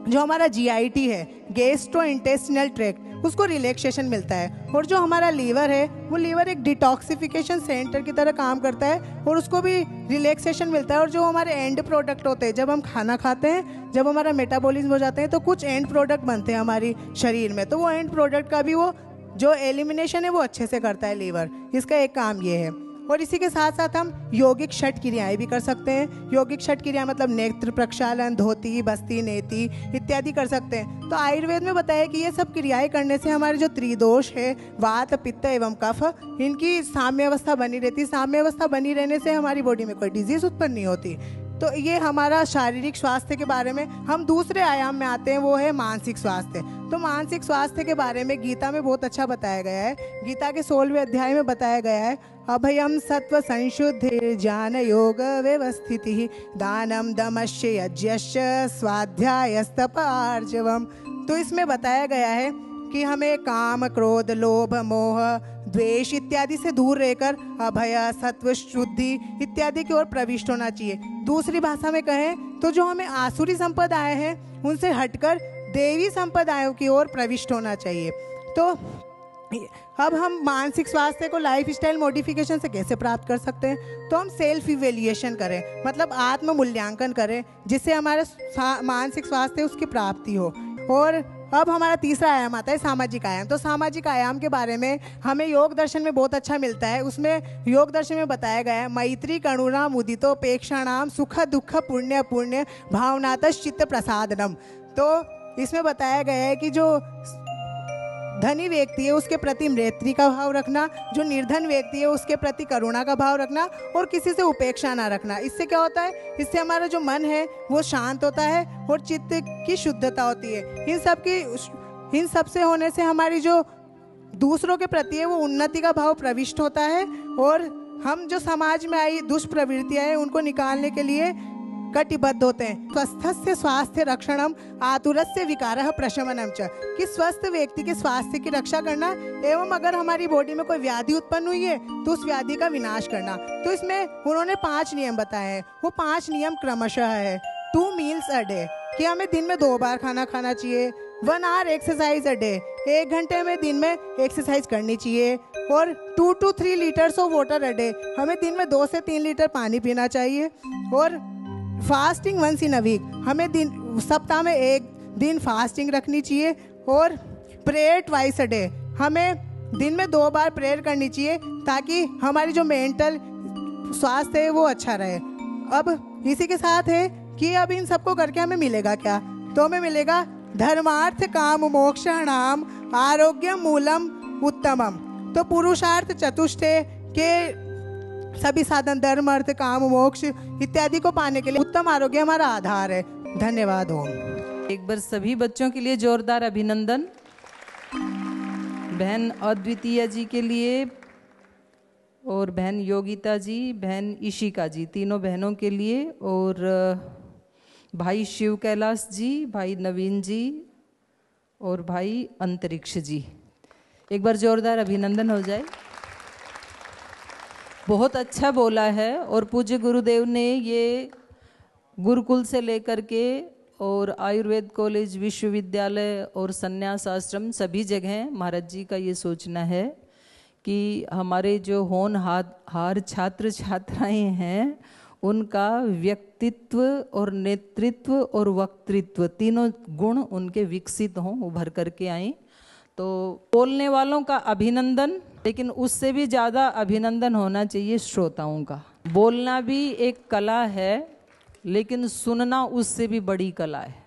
G: जो हमारा GIT है, गैस्ट्रो इंटेस्टिनल ट्रैक्ट, उसको रिलैक्सेशन मिलता है। और जो हमारा लीवर है वो लीवर एक डिटॉक्सिफिकेशन सेंटर की तरह काम करता है और उसको भी रिलैक्सेशन मिलता है। और जो हमारे एंड प्रोडक्ट होते हैं, जब हम खाना खाते हैं, जब हमारा मेटाबॉलिज्म हो जाते हैं तो कुछ एंड प्रोडक्ट बनते हैं हमारी शरीर में। तो वो एंड प्रोडक्ट का भी वो जो एलिमिनेशन है वो अच्छे से करता है लीवर। इसका एक काम ये है। और इसी के साथ साथ हम यौगिक षट क्रियाएं भी कर सकते हैं। यौगिक षट क्रिया मतलब नेत्र प्रक्षालन, धोती, बस्ती, नेति इत्यादि कर सकते हैं। तो आयुर्वेद में बताया कि ये सब क्रियाएं करने से हमारे जो त्रिदोष है, वात, पित्त एवं कफ, इनकी साम्य अवस्था बनी रहती है। साम्य अवस्था बनी रहने से हमारी बॉडी में कोई डिजीज उत्पन्न नहीं होती। तो ये हमारा शारीरिक स्वास्थ्य के बारे में। हम दूसरे आयाम में आते हैं, वो है मानसिक स्वास्थ्य। तो मानसिक स्वास्थ्य के बारे में गीता में बहुत अच्छा बताया गया है। गीता के 16वें अध्याय में बताया गया है, अभयम सत्व संशुद्धि ज्ञान योग व्यवस्थिति दानम दमश्च यज्ञश्च स्वाध्यायस्तप आर्जवम। तो इसमें बताया गया है कि हमें काम, क्रोध, लोभ, मोह, द्वेष इत्यादि से दूर रहकर अभय, सत्व, शुद्धि इत्यादि की ओर प्रविष्ट होना चाहिए। दूसरी भाषा में कहें तो जो हमें आसुरी संपदाएं हैं उनसे हटकर देवी संप्रदायों की ओर प्रविष्ट होना चाहिए। तो अब हम मानसिक स्वास्थ्य को लाइफ स्टाइल मॉडिफिकेशन से कैसे प्राप्त कर सकते हैं? तो हम सेल्फ इवेल्युएशन करें, मतलब आत्म मूल्यांकन करें, जिससे हमारा मानसिक स्वास्थ्य उसकी प्राप्ति हो। और अब हमारा तीसरा आयाम आता है सामाजिक आयाम। तो सामाजिक आयाम के बारे में हमें योग दर्शन में बहुत अच्छा मिलता है। उसमें योग दर्शन में बताया गया है मैत्री करुणा मुदितोपेक्षाणाम सुख दुख पुण्य पुण्य भावनातश्चित्त प्रसादनम। तो इसमें बताया गया है कि जो धनी व्यक्ति है उसके प्रति मैत्री का भाव रखना, जो निर्धन व्यक्ति है उसके प्रति करुणा का भाव रखना और किसी से उपेक्षा ना रखना। इससे क्या होता है? इससे हमारा जो मन है वो शांत होता है और चित्त की शुद्धता होती है। इन सब से होने से हमारी जो दूसरों के प्रति है वो उन्नति का भाव प्रविष्ट होता है और हम जो समाज में आई दुष्प्रवृत्तियाँ हैं उनको निकालने के लिए कटिबद्ध होते हैं। स्वस्थस्य स्वास्थ्य रक्षणम आतुरस्य विकारः प्रशमनम च, कि स्वस्थ व्यक्ति के स्वास्थ्य की रक्षा करना एवं अगर हमारी बॉडी में कोई व्याधि उत्पन्न हुई है तो उस व्याधि का विनाश करना। तो इसमें उन्होंने 5 नियम बताए हैं। वो 5 नियम क्रमशः है 2 मील्स अ डे, कि हमें दिन में 2 बार खाना खाना चाहिए, 1 आवर एक्सरसाइज अ डे, 1 घंटे में दिन में एक्सरसाइज करनी चाहिए, और 2 to 3 litres of water a day, हमें दिन में 2 से 3 लीटर पानी पीना चाहिए, और fasting once in a week, हमें सप्ताह में 1 दिन फास्टिंग रखनी चाहिए, और प्रेयर ट्वाइस अ डे, हमें दिन में 2 बार प्रेयर करनी चाहिए ताकि हमारी जो मेंटल स्वास्थ्य है वो अच्छा रहे। अब इसी के साथ है कि अब इन सबको करके हमें मिलेगा क्या? तो हमें मिलेगा धर्मार्थ काम मोक्षाणाम आरोग्य मूलम उत्तमम। तो पुरुषार्थ चतुष्टय के सभी साधन धर्म अर्थ काम मोक्ष इत्यादि को पाने के लिए उत्तम आरोग्य हमारा आधार है। धन्यवाद। ओम।
H: एक बार सभी बच्चों के लिए जोरदार अभिनंदन। बहन अद्वितीय जी के लिए और बहन योगिता जी, बहन ईशिका जी, तीनों बहनों के लिए, और भाई शिव कैलाश जी, भाई नवीन जी और भाई अंतरिक्ष जी। एक बार जोरदार अभिनंदन हो जाए। बहुत अच्छा बोला है, और पूज्य गुरुदेव ने ये गुरुकुल से लेकर के और आयुर्वेद कॉलेज, विश्वविद्यालय और संन्यास आश्रम सभी जगह महाराज जी का ये सोचना है कि हमारे जो होनहार छात्र छात्राएं हैं उनका व्यक्तित्व और नेतृत्व और वक्तृत्व तीनों गुण उनके विकसित हों, उभर करके आएं। तो बोलने वालों का अभिनंदन, लेकिन उससे भी ज़्यादा अभिनंदन होना चाहिए श्रोताओं का। बोलना भी एक कला है, लेकिन सुनना उससे भी बड़ी कला है।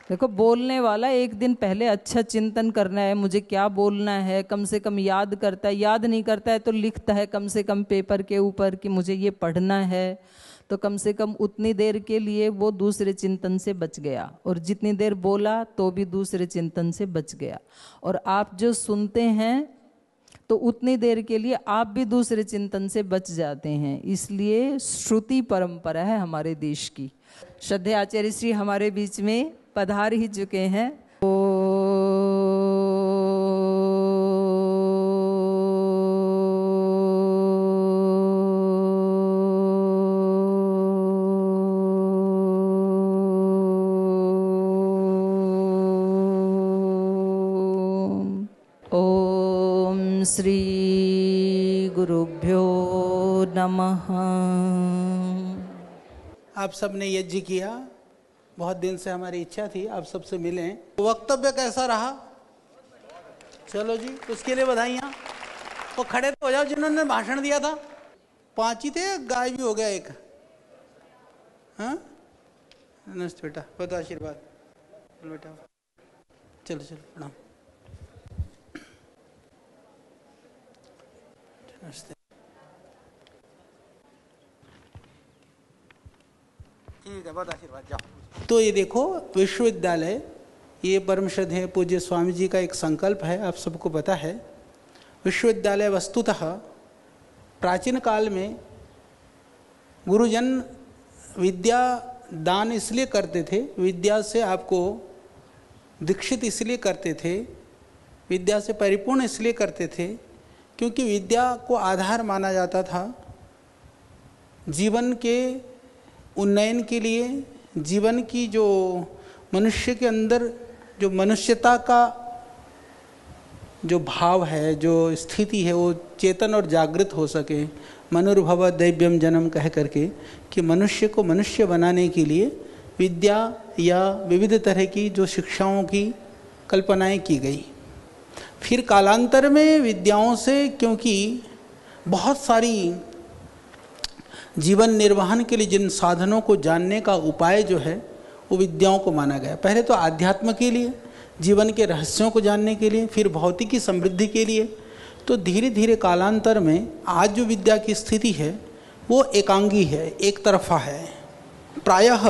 H: देखो, बोलने वाला एक दिन पहले अच्छा चिंतन करना है, मुझे क्या बोलना है, कम से कम याद करता है, याद नहीं करता है तो लिखता है कम से कम पेपर के ऊपर कि मुझे ये पढ़ना है, तो कम से कम उतनी देर के लिए वो दूसरे चिंतन से बच गया, और जितनी देर बोला तो भी दूसरे चिंतन से बच गया। और आप जो सुनते हैं तो उतनी देर के लिए आप भी दूसरे चिंतन से बच जाते हैं। इसलिए श्रुति परंपरा है हमारे देश की। श्रद्धेय आचार्य श्री हमारे बीच में पधार ही चुके हैं। ओम श्री गुरुभ्यो नमः।
I: आप सबने यज्ञ किया, बहुत दिन से हमारी इच्छा थी आप सबसे मिलें। वक्तव्य कैसा रहा? चलो जी, उसके लिए बधाइयाँ। वो खड़े तो हो जाओ जिन्होंने भाषण दिया था। 5 ही थे, गाय भी हो गया एक। हाँ, नमस्ते बेटा, बहुत आशीर्वाद बेटा। चलो चलो, प्रणाम। नमस्ते। ठीक है, बहुत आशीर्वाद, जाओ। तो ये देखो, विश्वविद्यालय, ये परम श्रद्धेय पूज्य स्वामी जी का एक संकल्प है, आप सबको पता है। विश्वविद्यालय वस्तुतः प्राचीन काल में गुरुजन विद्या दान इसलिए करते थे, विद्या से आपको दीक्षित इसलिए करते थे, विद्या से परिपूर्ण इसलिए करते थे क्योंकि विद्या को आधार माना जाता था जीवन के उन्नयन के लिए, जीवन की जो मनुष्य के अंदर जो मनुष्यता का जो भाव है, जो स्थिति है, वो चेतन और जागृत हो सके। मनुर्भव दैव्यम जन्म कह करके कि मनुष्य को मनुष्य बनाने के लिए विद्या या विविध तरह की जो शिक्षाओं की कल्पनाएं की गई। फिर कालांतर में विद्याओं से, क्योंकि बहुत सारी जीवन निर्वहन के लिए जिन साधनों को जानने का उपाय जो है वो विद्याओं को माना गया। पहले तो आध्यात्म के लिए, जीवन के रहस्यों को जानने के लिए, फिर भौतिकी समृद्धि के लिए। तो धीरे धीरे कालांतर में आज जो विद्या की स्थिति है वो एकांगी है, एक तरफा है। प्रायः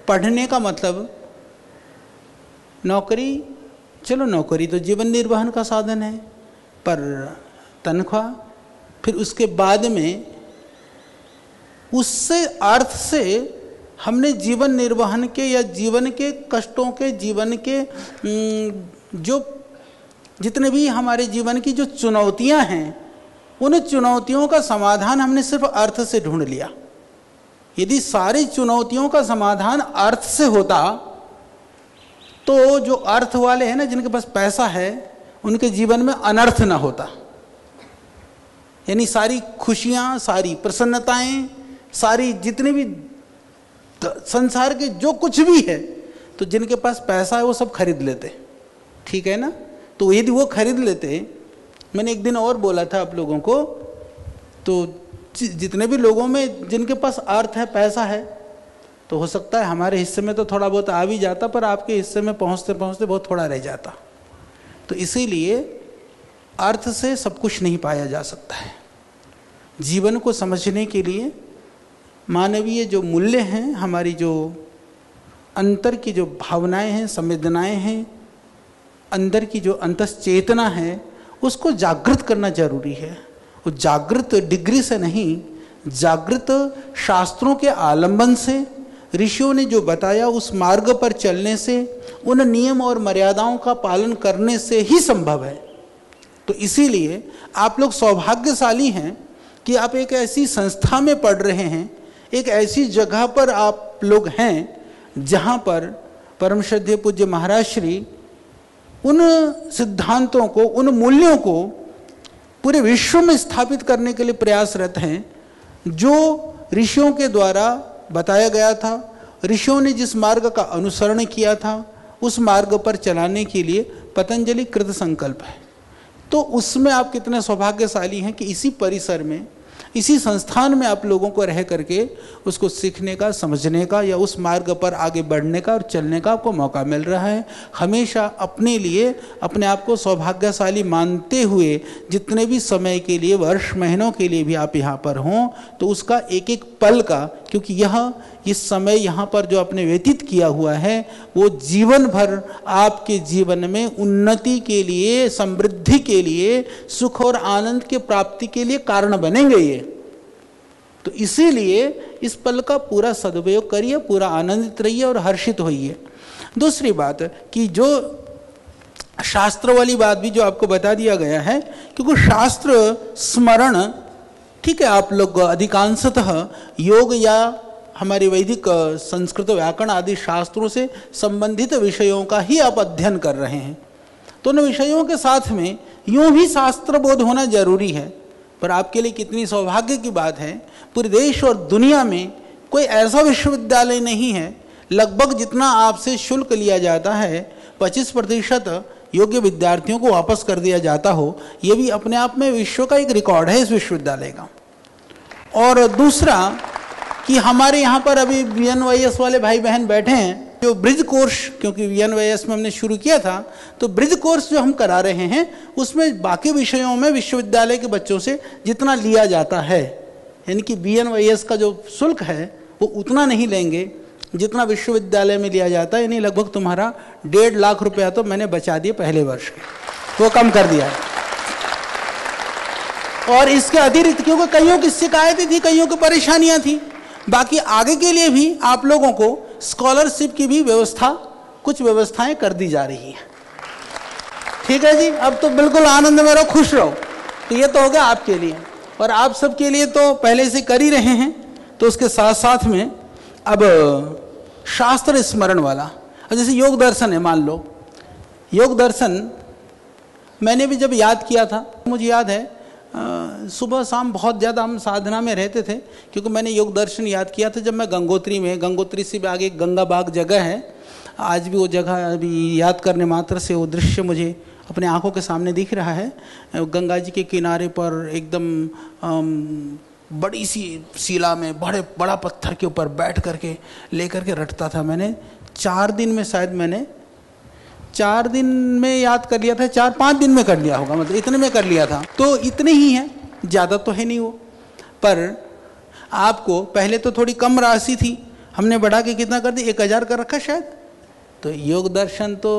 I: पढ़ने का मतलब नौकरी, चलो नौकरी तो जीवन निर्वहन का साधन है, पर तनख्वाह, फिर उसके बाद में उससे अर्थ से हमने जीवन निर्वहन के या जीवन के कष्टों के, जीवन के जो जितने भी हमारे जीवन की जो चुनौतियां हैं, उन चुनौतियों का समाधान हमने सिर्फ अर्थ से ढूंढ लिया। यदि सारी चुनौतियों का समाधान अर्थ से होता तो जो अर्थ वाले हैं ना, जिनके पास पैसा है, उनके जीवन में अनर्थ ना होता। यानी सारी खुशियां, सारी प्रसन्नताएं, सारी जितने भी संसार के जो कुछ भी है, तो जिनके पास पैसा है वो सब खरीद लेते, ठीक है ना। तो यदि वो खरीद लेते, मैंने एक दिन और बोला था आप लोगों को, तो जितने भी लोगों में जिनके पास अर्थ है, पैसा है, तो हो सकता है हमारे हिस्से में तो थोड़ा बहुत आ भी जाता, पर आपके हिस्से में पहुंचते पहुंचते बहुत थोड़ा रह जाता। तो इसीलिए अर्थ से सब कुछ नहीं पाया जा सकता है। जीवन को समझने के लिए मानवीय जो मूल्य हैं, हमारी जो अंतर की जो भावनाएं हैं, संवेदनाएं हैं, अंदर की जो अंतश्चेतना है, उसको जागृत करना जरूरी है। वो जागृत डिग्री से नहीं, जागृत शास्त्रों के आलंबन से, ऋषियों ने जो बताया उस मार्ग पर चलने से, उन नियम और मर्यादाओं का पालन करने से ही संभव है। तो इसीलिए आप लोग सौभाग्यशाली हैं कि आप एक ऐसी संस्था में पढ़ रहे हैं, एक ऐसी जगह पर आप लोग हैं जहाँ पर परम श्रद्धेय पूज्य महाराज श्री उन सिद्धांतों को, उन मूल्यों को पूरे विश्व में स्थापित करने के लिए प्रयासरत हैं, जो ऋषियों के द्वारा बताया गया था। ऋषियों ने जिस मार्ग का अनुसरण किया था, उस मार्ग पर चलाने के लिए पतंजलि कृत संकल्प है। तो उसमें आप कितने सौभाग्यशाली हैं कि इसी परिसर में, इसी संस्थान में आप लोगों को रह करके उसको सीखने का, समझने का या उस मार्ग पर आगे बढ़ने का और चलने का आपको मौका मिल रहा है। हमेशा अपने लिए, अपने आप को सौभाग्यशाली मानते हुए जितने भी समय के लिए, वर्ष महीनों के लिए भी आप यहाँ पर हों, तो उसका एक एक पल का, क्योंकि यह इस समय यहाँ पर जो आपने व्यतीत किया हुआ है, वो जीवन भर आपके जीवन में उन्नति के लिए, समृद्धि के लिए, सुख और आनंद के प्राप्ति के लिए कारण बनेंगे ये। तो इसीलिए इस पल का पूरा सदुपयोग करिए, पूरा आनंदित रहिए और हर्षित होइए। दूसरी बात कि जो शास्त्र वाली बात भी जो आपको बता दिया गया है, क्योंकि शास्त्र स्मरण, ठीक है, आप लोग अधिकांशतः योग या हमारी वैदिक संस्कृत व्याकरण आदि शास्त्रों से संबंधित विषयों का ही आप अध्ययन कर रहे हैं। तो उन विषयों के साथ में यूं भी शास्त्र बोध होना जरूरी है। पर आपके लिए कितनी सौभाग्य की बात है, पूरे देश और दुनिया में कोई ऐसा विश्वविद्यालय नहीं है, लगभग जितना आपसे शुल्क लिया जाता है 25% योग्य विद्यार्थियों को वापस कर दिया जाता हो। ये भी अपने आप में विश्व का एक रिकॉर्ड है इस विश्वविद्यालय का। और दूसरा कि हमारे यहाँ पर अभी VNYS वाले भाई बहन बैठे हैं, जो ब्रिज कोर्स, क्योंकि VNYS में हमने शुरू किया था, तो ब्रिज कोर्स जो हम करा रहे हैं उसमें बाकी विषयों में विश्वविद्यालय के बच्चों से जितना लिया जाता है, यानी कि VNYS का जो शुल्क है वो उतना नहीं लेंगे जितना विश्वविद्यालय में लिया जाता है। यानी लगभग तुम्हारा 1.5 लाख रुपया तो मैंने बचा दिए पहले वर्ष के, वो कम कर दिया है। और इसके अतिरिक्त, क्योंकि कईयों की शिकायतें थी, कईयों की परेशानियां थी, बाकी आगे के लिए भी आप लोगों को स्कॉलरशिप की भी व्यवस्था, कुछ व्यवस्थाएं कर दी जा रही है। ठीक है जी, अब तो बिल्कुल आनंद में रहो, खुश रहो। तो ये तो हो गया आपके लिए, और आप सबके लिए तो पहले से कर ही रहे हैं। तो उसके साथ साथ में अब शास्त्र स्मरण वाला। अब जैसे योग दर्शन है, मान लो योग दर्शन मैंने भी जब याद किया था, मुझे याद है सुबह शाम बहुत ज़्यादा हम साधना में रहते थे, क्योंकि मैंने योग दर्शन याद किया था जब मैं गंगोत्री में, गंगोत्री से भी आगे गंगा बाग जगह है, आज भी वो जगह अभी याद करने मात्र से वो दृश्य मुझे अपने आंखों के सामने दिख रहा है। गंगा जी के किनारे पर एकदम बड़ी सी शिला में बड़ा पत्थर के ऊपर बैठ करके लेकर के रटता था। मैंने 4 दिन में, शायद मैंने 4 दिन में याद कर लिया था, 4-5 दिन में कर लिया होगा, मतलब इतने में कर लिया था। तो इतने ही हैं, ज़्यादा तो है नहीं वो। पर आपको पहले तो थोड़ी कम राशि थी, हमने बढ़ा के कितना कर दी, 1000 कर रखा शायद। तो योग दर्शन तो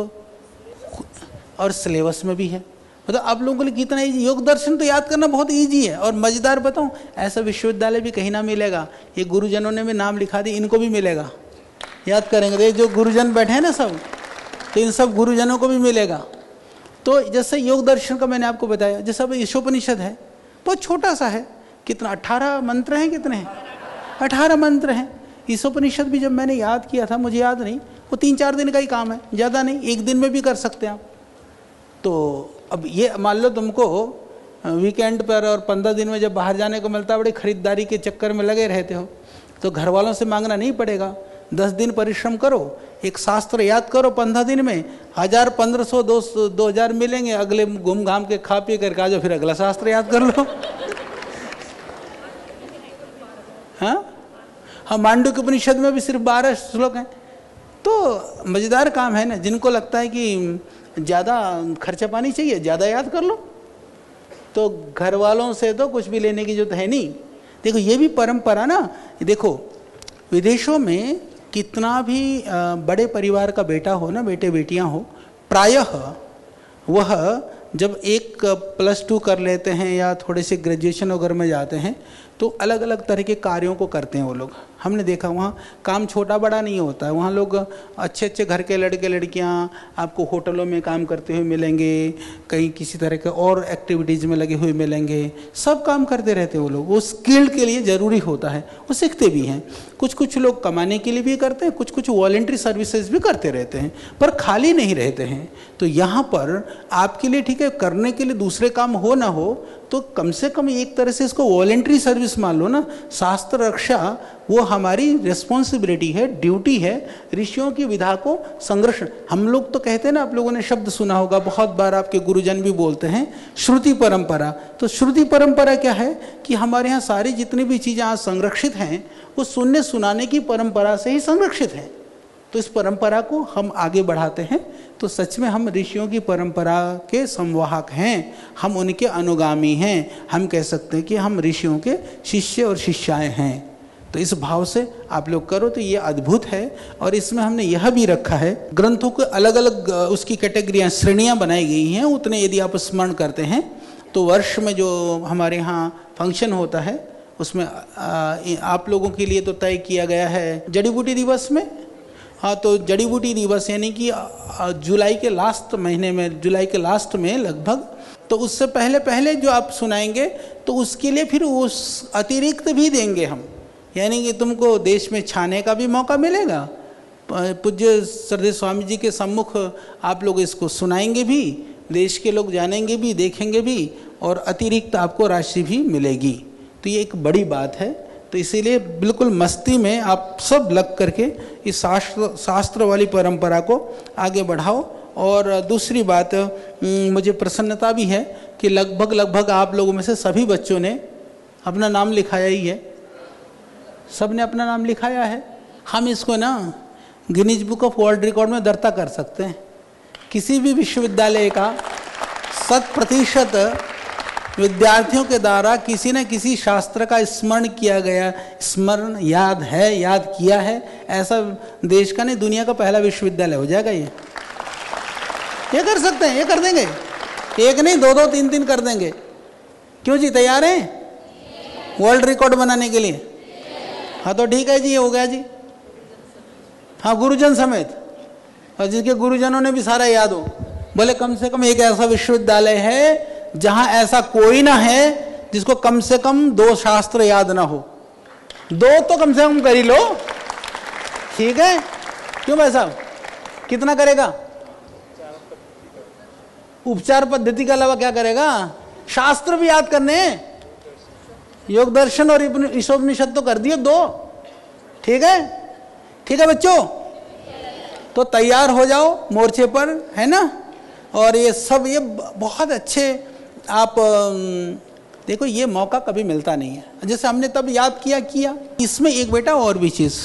I: और सिलेबस में भी है, मतलब आप लोगों के लिए कितना ईजी। योग दर्शन तो याद करना बहुत ईजी है। और मज़ेदार बताऊं, ऐसा विश्वविद्यालय भी कहीं ना मिलेगा। ये गुरुजनों ने भी नाम लिखा दी, इनको भी मिलेगा, याद करेंगे। जो गुरुजन बैठे हैं ना सब, तो इन सब गुरुजनों को भी मिलेगा। तो जैसे योग दर्शन का मैंने आपको बताया, जैसे अब ईशोपनिषद है, बहुत छोटा सा है, कितना 18 मंत्र हैं, कितने हैं 18 मंत्र हैं। ईशोपनिषद भी जब मैंने याद किया था, मुझे याद नहीं, वो 3-4 दिन का ही काम है, ज़्यादा नहीं, 1 दिन में भी कर सकते हैं आप। तो अब ये मान लो तुमको वीकेंड पर और 15 दिन में जब बाहर जाने को मिलता है, बड़ी खरीदारी के चक्कर में लगे रहते हो, तो घर वालों से मांगना नहीं पड़ेगा। 10 दिन परिश्रम करो, एक शास्त्र याद करो, 15 दिन में 1000, 1500, 2000 मिलेंगे। अगले घूम घाम के खा पी करके आ जाओ, फिर अगला शास्त्र याद कर लो। हाँ, मांडुक्य उपनिषद में भी सिर्फ 12 श्लोक हैं। तो मज़ेदार काम है ना। जिनको लगता है कि ज़्यादा खर्चा पानी चाहिए, ज़्यादा याद कर लो, तो घर वालों से तो कुछ भी लेने की जरूरत है नहीं। देखो ये भी परंपरा ना, देखो विदेशों में कितना भी बड़े परिवार का बेटा हो ना, बेटे बेटियां हो, प्रायः वह जब एक +2 कर लेते हैं या थोड़े से ग्रेजुएशन वगैरह में जाते हैं, तो अलग अलग तरह के कार्यों को करते हैं वो लोग। हमने देखा वहाँ काम छोटा बड़ा नहीं होता है, वहाँ लोग अच्छे अच्छे घर के लड़के लड़कियाँ आपको होटलों में काम करते हुए मिलेंगे, कहीं किसी तरह के और एक्टिविटीज़ में लगे हुए मिलेंगे, सब काम करते रहते हैं वो लोग। वो स्किल के लिए ज़रूरी होता है, वो सीखते भी हैं। कुछ लोग कमाने के लिए भी करते हैं, कुछ वॉलंटरी सर्विसेज भी करते रहते हैं, पर खाली नहीं रहते हैं। तो यहाँ पर आपके लिए ठीक है, करने के लिए दूसरे काम हो ना हो, तो कम से कम एक तरह से इसको वॉलंटरी सर्विस मान लो ना। शास्त्र रक्षा वो हमारी रिस्पॉन्सिबिलिटी है, ड्यूटी है। ऋषियों की विधा को संरक्षण, हम लोग तो कहते हैं ना, आप लोगों ने शब्द सुना होगा, बहुत बार आपके गुरुजन भी बोलते हैं, श्रुति परंपरा। तो श्रुति परंपरा क्या है कि हमारे यहाँ सारी जितनी भी चीज़ें आज संरक्षित हैं, वो सुनने सुनाने की परंपरा से ही संरक्षित हैं। तो इस परंपरा को हम आगे बढ़ाते हैं, तो सच में हम ऋषियों की परंपरा के संवाहक हैं, हम उनके अनुगामी हैं। हम कह सकते हैं कि हम ऋषियों के शिष्य और शिष्याएं हैं। तो इस भाव से आप लोग करो तो ये अद्भुत है। और इसमें हमने यह भी रखा है, ग्रंथों को अलग अलग उसकी कैटेगरियाँ, श्रेणियाँ बनाई गई हैं। उतने यदि आप स्मरण करते हैं तो वर्ष में जो हमारे यहाँ फंक्शन होता है, उसमें आप लोगों के लिए तो तय किया गया है जड़ी बूटी दिवस में। हाँ, तो जड़ी बूटी दिवस यानी कि जुलाई के लास्ट महीने में, जुलाई के लास्ट में लगभग, तो उससे पहले जो आप सुनाएंगे तो उसके लिए फिर उस अतिरिक्त भी देंगे हम, यानी कि तुमको देश में छाने का भी मौका मिलेगा। पूज्य श्रद्धेय स्वामी जी के सम्मुख आप लोग इसको सुनाएंगे भी, देश के लोग जानेंगे भी, देखेंगे भी, और अतिरिक्त आपको राशि भी मिलेगी। तो ये एक बड़ी बात है। तो इसीलिए बिल्कुल मस्ती में आप सब लग करके इस शास्त्र वाली परंपरा को आगे बढ़ाओ। और दूसरी बात, मुझे प्रसन्नता भी है कि लगभग आप लोगों में से सभी बच्चों ने अपना नाम लिखाया ही है, सब ने अपना नाम लिखाया है। हम इसको ना Guinness book of world record में दर्ता कर सकते हैं। किसी भी विश्वविद्यालय का 100% विद्यार्थियों के द्वारा किसी न किसी शास्त्र का स्मरण किया गया, स्मरण याद किया है, ऐसा देश का नहीं दुनिया का पहला विश्वविद्यालय हो जाएगा। ये कर सकते हैं, ये कर देंगे। एक नहीं, 2-2, 3-3 कर देंगे। क्यों जी, तैयार हैं वर्ल्ड रिकॉर्ड बनाने के लिए? हाँ, तो ठीक है जी, ये हो गया जी। हाँ, गुरुजन समेत, और जिसके गुरुजनों ने भी सारा याद हो। बोले कम से कम एक ऐसा विश्वविद्यालय है जहां ऐसा कोई ना है जिसको कम से कम 2 शास्त्र याद ना हो। 2 तो कम से कम कर ही लो, ठीक है। क्यों भाई साहब, कितना करेगा? उपचार पद्धति के अलावा क्या करेगा? शास्त्र भी याद करने हैं, योग दर्शन और ईशोपनिषद तो कर दिए 2। ठीक है, ठीक है बच्चों, तो तैयार हो जाओ मोर्चे पर, है ना। और ये सब ये बहुत अच्छे, आप देखो ये मौका कभी मिलता नहीं है, जैसे हमने तब याद किया। इसमें एक बेटा और भी चीज़,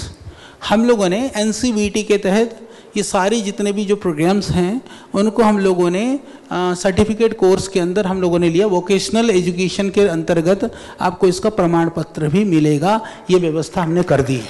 I: हम लोगों ने NCVT के तहत ये सारी जितने भी जो प्रोग्राम्स हैं उनको हम लोगों ने सर्टिफिकेट कोर्स के अंदर हम लोगों ने लिया। वोकेशनल एजुकेशन के अंतर्गत आपको इसका प्रमाण पत्र भी मिलेगा, ये व्यवस्था हमने कर दी है।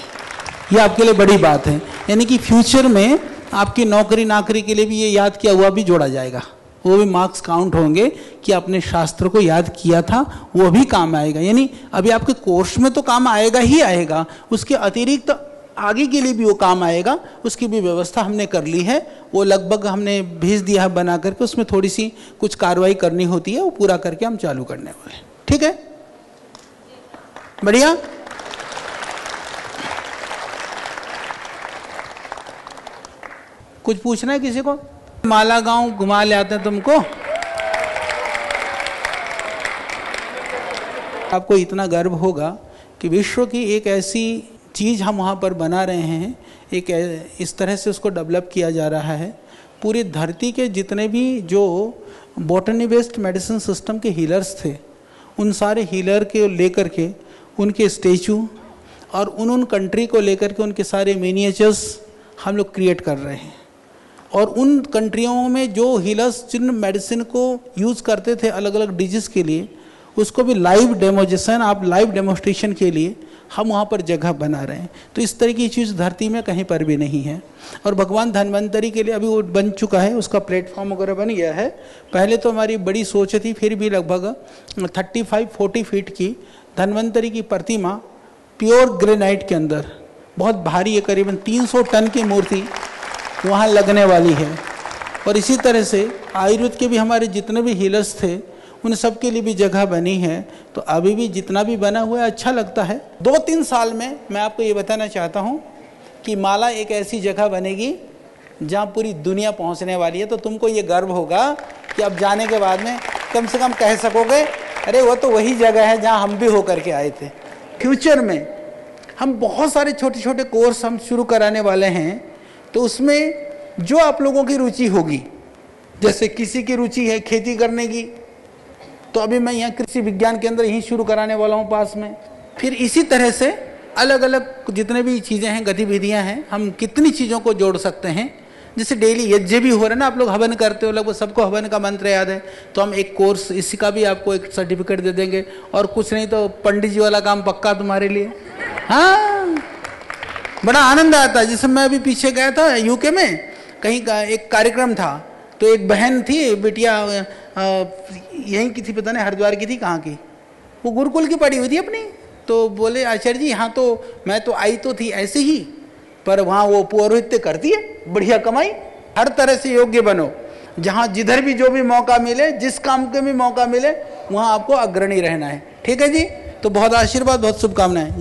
I: ये आपके लिए बड़ी बात है, यानी कि फ्यूचर में आपकी नौकरी के लिए भी ये याद किया हुआ भी जोड़ा जाएगा, वो भी मार्क्स काउंट होंगे कि आपने शास्त्र को याद किया था, वो भी काम आएगा। यानी अभी आपके कोर्स में तो काम आएगा ही आएगा, उसके अतिरिक्त आगे के लिए भी वो काम आएगा, उसकी भी व्यवस्था हमने कर ली है। वो लगभग हमने भेज दिया है बना करके, उसमें थोड़ी सी कुछ कार्रवाई करनी होती है, वो पूरा करके हम चालू करने वाले हैं। ठीक है, बढ़िया। कुछ पूछना है किसी को? माला गांव घुमा ले आते हैं तुमको। आपको इतना गर्व होगा कि विश्व की एक ऐसी चीज़ हम वहाँ पर बना रहे हैं, एक इस तरह से उसको डेवलप किया जा रहा है। पूरी धरती के जितने भी जो बॉटनी बेस्ड मेडिसिन सिस्टम के हीलर्स थे, उन सारे हीलर के लेकर के उनके स्टेचू और उन कंट्री को लेकर के उनके सारे मिनिएचर्स हम लोग क्रिएट कर रहे हैं। और उन कंट्रियों में जो हीलर्स जिन मेडिसिन को यूज़ करते थे अलग अलग डिजीज़ के लिए, उसको भी लाइव डेमोजेशन, आप लाइव डेमोस्ट्रेशन के लिए हम वहाँ पर जगह बना रहे हैं। तो इस तरह की चीज़ धरती में कहीं पर भी नहीं है। और भगवान धन्वंतरी के लिए अभी वो बन चुका है, उसका प्लेटफॉर्म वगैरह बन गया है। पहले तो हमारी बड़ी सोच थी, फिर भी लगभग 35-40 फीट की धन्वंतरी की प्रतिमा प्योर ग्रेनाइट के अंदर, बहुत भारी है, करीबन 300 टन की मूर्ति वहाँ लगने वाली है। और इसी तरह से आयुर्वेद के भी हमारे जितने भी हीलर्स थे उन सब के लिए भी जगह बनी है। तो अभी भी जितना भी बना हुआ है अच्छा लगता है। 2-3 साल में मैं आपको ये बताना चाहता हूँ कि माला एक ऐसी जगह बनेगी जहाँ पूरी दुनिया पहुँचने वाली है। तो तुमको ये गर्व होगा कि अब जाने के बाद में कम से कम कह सकोगे, अरे वो तो वही जगह है जहाँ हम भी होकर के आए थे। फ्यूचर में हम बहुत सारे छोटे छोटे कोर्स हम शुरू कराने वाले हैं। तो उसमें जो आप लोगों की रुचि होगी, जैसे किसी की रुचि है खेती करने की, तो अभी मैं यहाँ कृषि विज्ञान केंद्र यहीं शुरू कराने वाला हूँ पास में। फिर इसी तरह से अलग अलग जितने भी चीज़ें हैं, गतिविधियाँ हैं, हम कितनी चीज़ों को जोड़ सकते हैं। जैसे डेली यज्ञ भी हो रहा है ना, आप लोग हवन करते हो, लगभग सबको हवन का मंत्र याद है। तो हम एक कोर्स इसी का भी आपको एक सर्टिफिकेट दे देंगे। और कुछ नहीं तो पंडित जी वाला काम पक्का तुम्हारे लिए। हाँ, बड़ा आनंद आता है। जैसे मैं अभी पीछे गया था यूके में, कहीं का एक कार्यक्रम था, तो एक बहन थी, बिटिया यहीं की थी, पता नहीं हरिद्वार की थी, कहाँ की, वो गुरुकुल की पढ़ी हुई थी अपनी। तो बोले आचार्य जी यहाँ तो मैं तो आई तो थी ऐसे ही, पर वहाँ वो पौरोहित्य करती है, बढ़िया कमाई। हर तरह से योग्य बनो, जहाँ जिधर भी जो भी मौका मिले, जिस काम के भी मौका मिले, वहाँ आपको अग्रणी रहना है। ठीक है जी, तो बहुत आशीर्वाद, बहुत शुभकामनाएं।